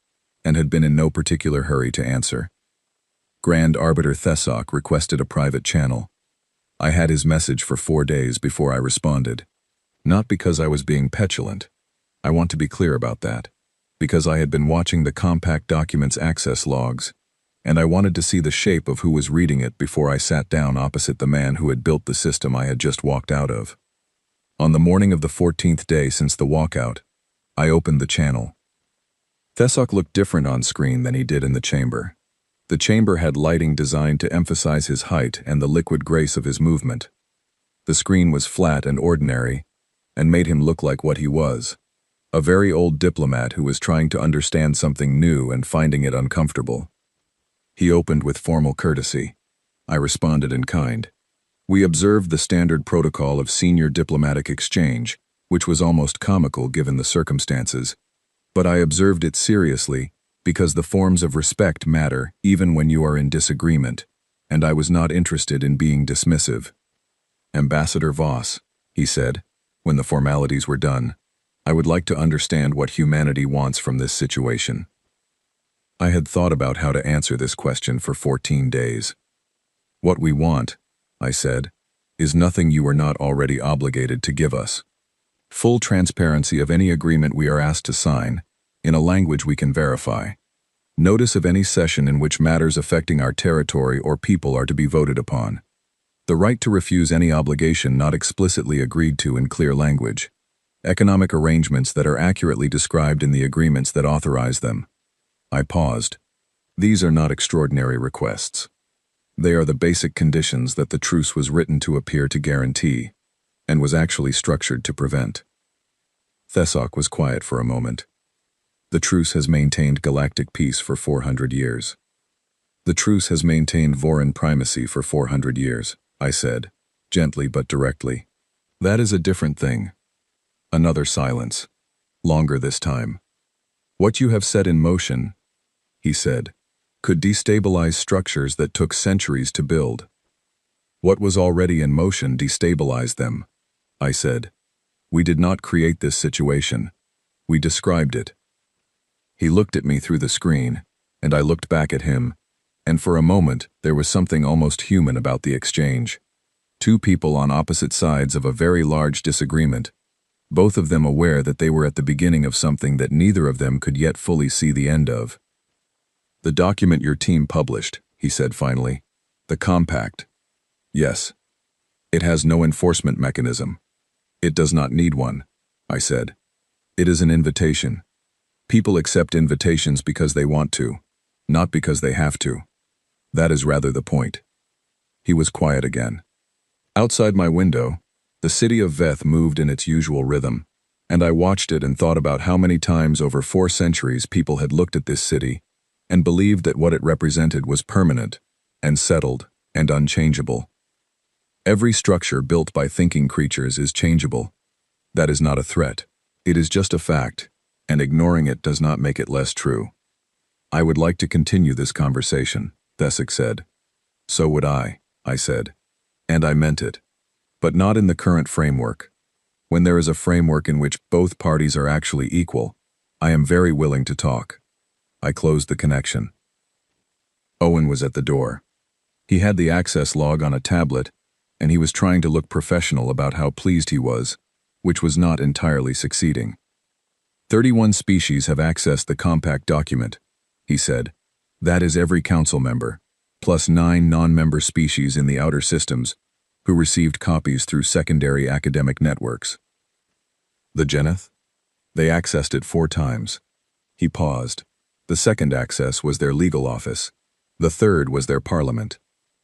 and had been in no particular hurry to answer. Grand Arbiter Thesok requested a private channel. I had his message for 4 days before I responded. Not because I was being petulant. I want to be clear about that. Because I had been watching the compact document's access logs, and I wanted to see the shape of who was reading it before I sat down opposite the man who had built the system I had just walked out of. On the morning of the 14th day since the walkout, I opened the channel. Thesok looked different on screen than he did in the chamber. The chamber had lighting designed to emphasize his height and the liquid grace of his movement. The screen was flat and ordinary, and made him look like what he was, a very old diplomat who was trying to understand something new and finding it uncomfortable. He opened with formal courtesy. I responded in kind. We observed the standard protocol of senior diplomatic exchange, which was almost comical given the circumstances, but I observed it seriously because the forms of respect matter even when you are in disagreement, and I was not interested in being dismissive. Ambassador Voss, he said, when the formalities were done, I would like to understand what humanity wants from this situation. I had thought about how to answer this question for 14 days. What we want, I said, is nothing you are not already obligated to give us. Full transparency of any agreement we are asked to sign, in a language we can verify. Notice of any session in which matters affecting our territory or people are to be voted upon. The right to refuse any obligation not explicitly agreed to in clear language. Economic arrangements that are accurately described in the agreements that authorize them. I paused. These are not extraordinary requests. They are the basic conditions that the truce was written to appear to guarantee, and was actually structured to prevent. Thesok was quiet for a moment. The truce has maintained galactic peace for 400 years. The truce has maintained Voran primacy for 400 years, I said, gently but directly. That is a different thing. Another silence. Longer this time. What you have set in motion, he said, could destabilize structures that took centuries to build. What was already in motion destabilized them, I said. We did not create this situation. We described it. He looked at me through the screen, and I looked back at him, and for a moment there was something almost human about the exchange. Two people on opposite sides of a very large disagreement, both of them aware that they were at the beginning of something that neither of them could yet fully see the end of. The document your team published, he said finally. The compact. Yes. It has no enforcement mechanism. It does not need one, I said. It is an invitation. People accept invitations because they want to, not because they have to. That is rather the point. He was quiet again. Outside my window, the city of Veth moved in its usual rhythm, and I watched it and thought about how many times over 4 centuries people had looked at this city and believed that what it represented was permanent and settled and unchangeable. Every structure built by thinking creatures is changeable. That is not a threat. It is just a fact, and ignoring it does not make it less true. I would like to continue this conversation, Thesok said. So would I said. And I meant it. But not in the current framework. When there is a framework in which both parties are actually equal, I am very willing to talk. I closed the connection. Owen was at the door. He had the access log on a tablet, and he was trying to look professional about how pleased he was, which was not entirely succeeding. 31 species have accessed the compact document, he said. That is every council member. plus 9 non-member species in the outer systems who received copies through secondary academic networks. The Geneth? They accessed it 4 times. He paused. The second access was their legal office. The third was their parliament.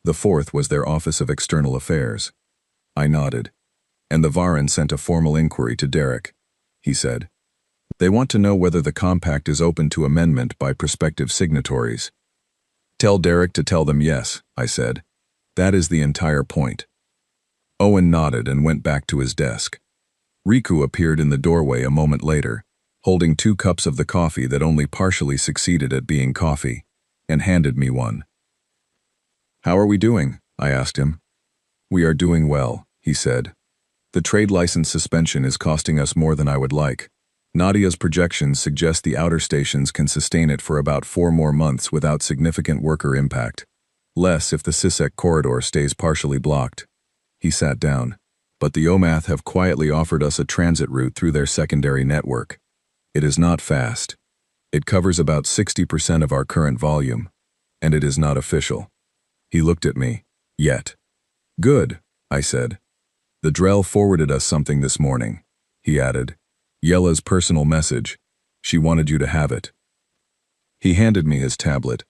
The fourth was their Office of External Affairs. I nodded. And the Varan sent a formal inquiry to Derek, he said. They want to know whether the compact is open to amendment by prospective signatories. Tell Derek to tell them yes, I said. That is the entire point. Owen nodded and went back to his desk. Riku appeared in the doorway a moment later, holding 2 cups of the coffee that only partially succeeded at being coffee, and handed me one. How are we doing? I asked him. We are doing well, he said. The trade license suspension is costing us more than I would like. Nadia's projections suggest the outer stations can sustain it for about 4 more months without significant worker impact. Less if the Sisek corridor stays partially blocked. He sat down. But the Omath have quietly offered us a transit route through their secondary network. It is not fast. It covers about 60% of our current volume, and it is not official. He looked at me. Yet. Good, I said. The Drell forwarded us something this morning, he added. Yella's personal message. She wanted you to have it. He handed me his tablet.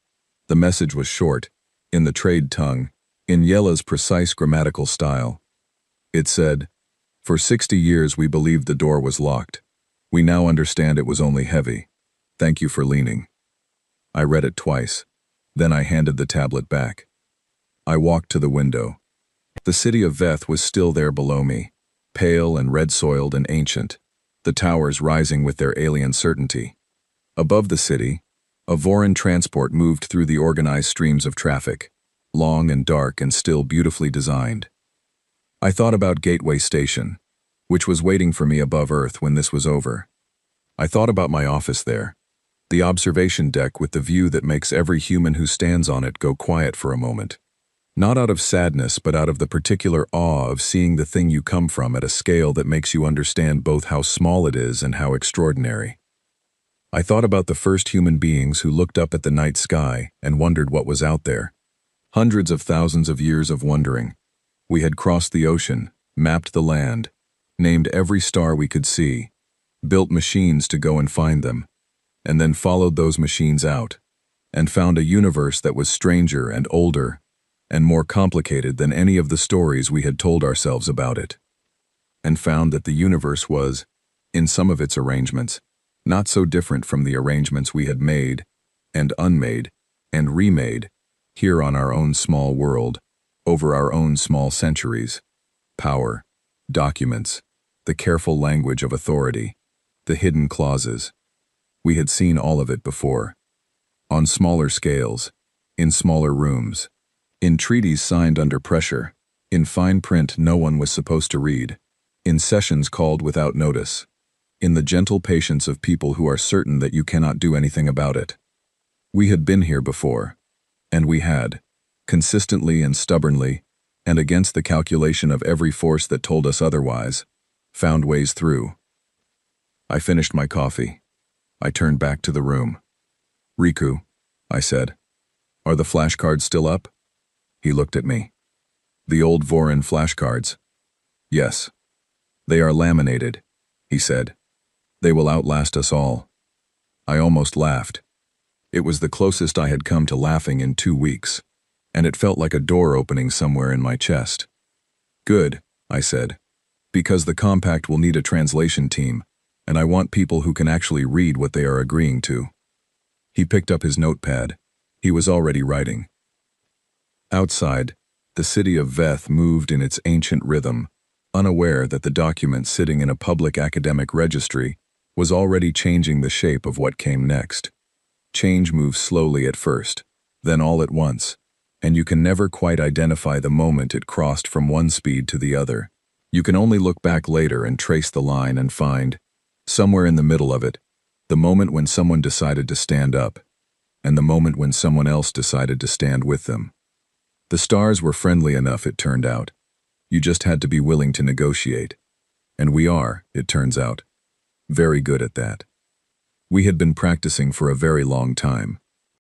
The message was short, in the trade tongue, in Yella's precise grammatical style. It said, For 60 years we believed the door was locked. We now understand it was only heavy. Thank you for leaning. I read it twice. Then I handed the tablet back. I walked to the window. The city of Veth was still there below me, pale and red-soiled and ancient, the towers rising with their alien certainty. Above the city, a Voran transport moved through the organized streams of traffic, long and dark and still beautifully designed. I thought about Gateway Station, which was waiting for me above Earth when this was over. I thought about my office there, the observation deck with the view that makes every human who stands on it go quiet for a moment. Not out of sadness, but out of the particular awe of seeing the thing you come from at a scale that makes you understand both how small it is and how extraordinary. I thought about the first human beings who looked up at the night sky and wondered what was out there. Hundreds of thousands of years of wondering. We had crossed the ocean, mapped the land, named every star we could see, built machines to go and find them, and then followed those machines out, and found a universe that was stranger and older and more complicated than any of the stories we had told ourselves about it, and found that the universe was, in some of its arrangements, not so different from the arrangements we had made, and unmade, and remade, here on our own small world, over our own small centuries. Power, documents, the careful language of authority, the hidden clauses. We had seen all of it before. On smaller scales, in smaller rooms, in treaties signed under pressure, in fine print no one was supposed to read, in sessions called without notice, in the gentle patience of people who are certain that you cannot do anything about it. We had been here before, and we had, consistently and stubbornly, and against the calculation of every force that told us otherwise, found ways through. I finished my coffee. I turned back to the room. Riku, I said, are the flashcards still up? He looked at me. The old Voran flashcards. Yes. They are laminated, he said. They will outlast us all. I almost laughed. It was the closest I had come to laughing in 2 weeks, and it felt like a door opening somewhere in my chest. Good, I said, because the compact will need a translation team, and I want people who can actually read what they are agreeing to. He picked up his notepad. He was already writing. Outside, the city of Veth moved in its ancient rhythm, unaware that the document sitting in a public academic registry was already changing the shape of what came next. Change moves slowly at first, then all at once, and you can never quite identify the moment it crossed from one speed to the other. You can only look back later and trace the line and find, somewhere in the middle of it, the moment when someone decided to stand up, and the moment when someone else decided to stand with them. The stars were friendly enough, it turned out. You just had to be willing to negotiate. And we are, it turns out, very good at that. We had been practicing for a very long time.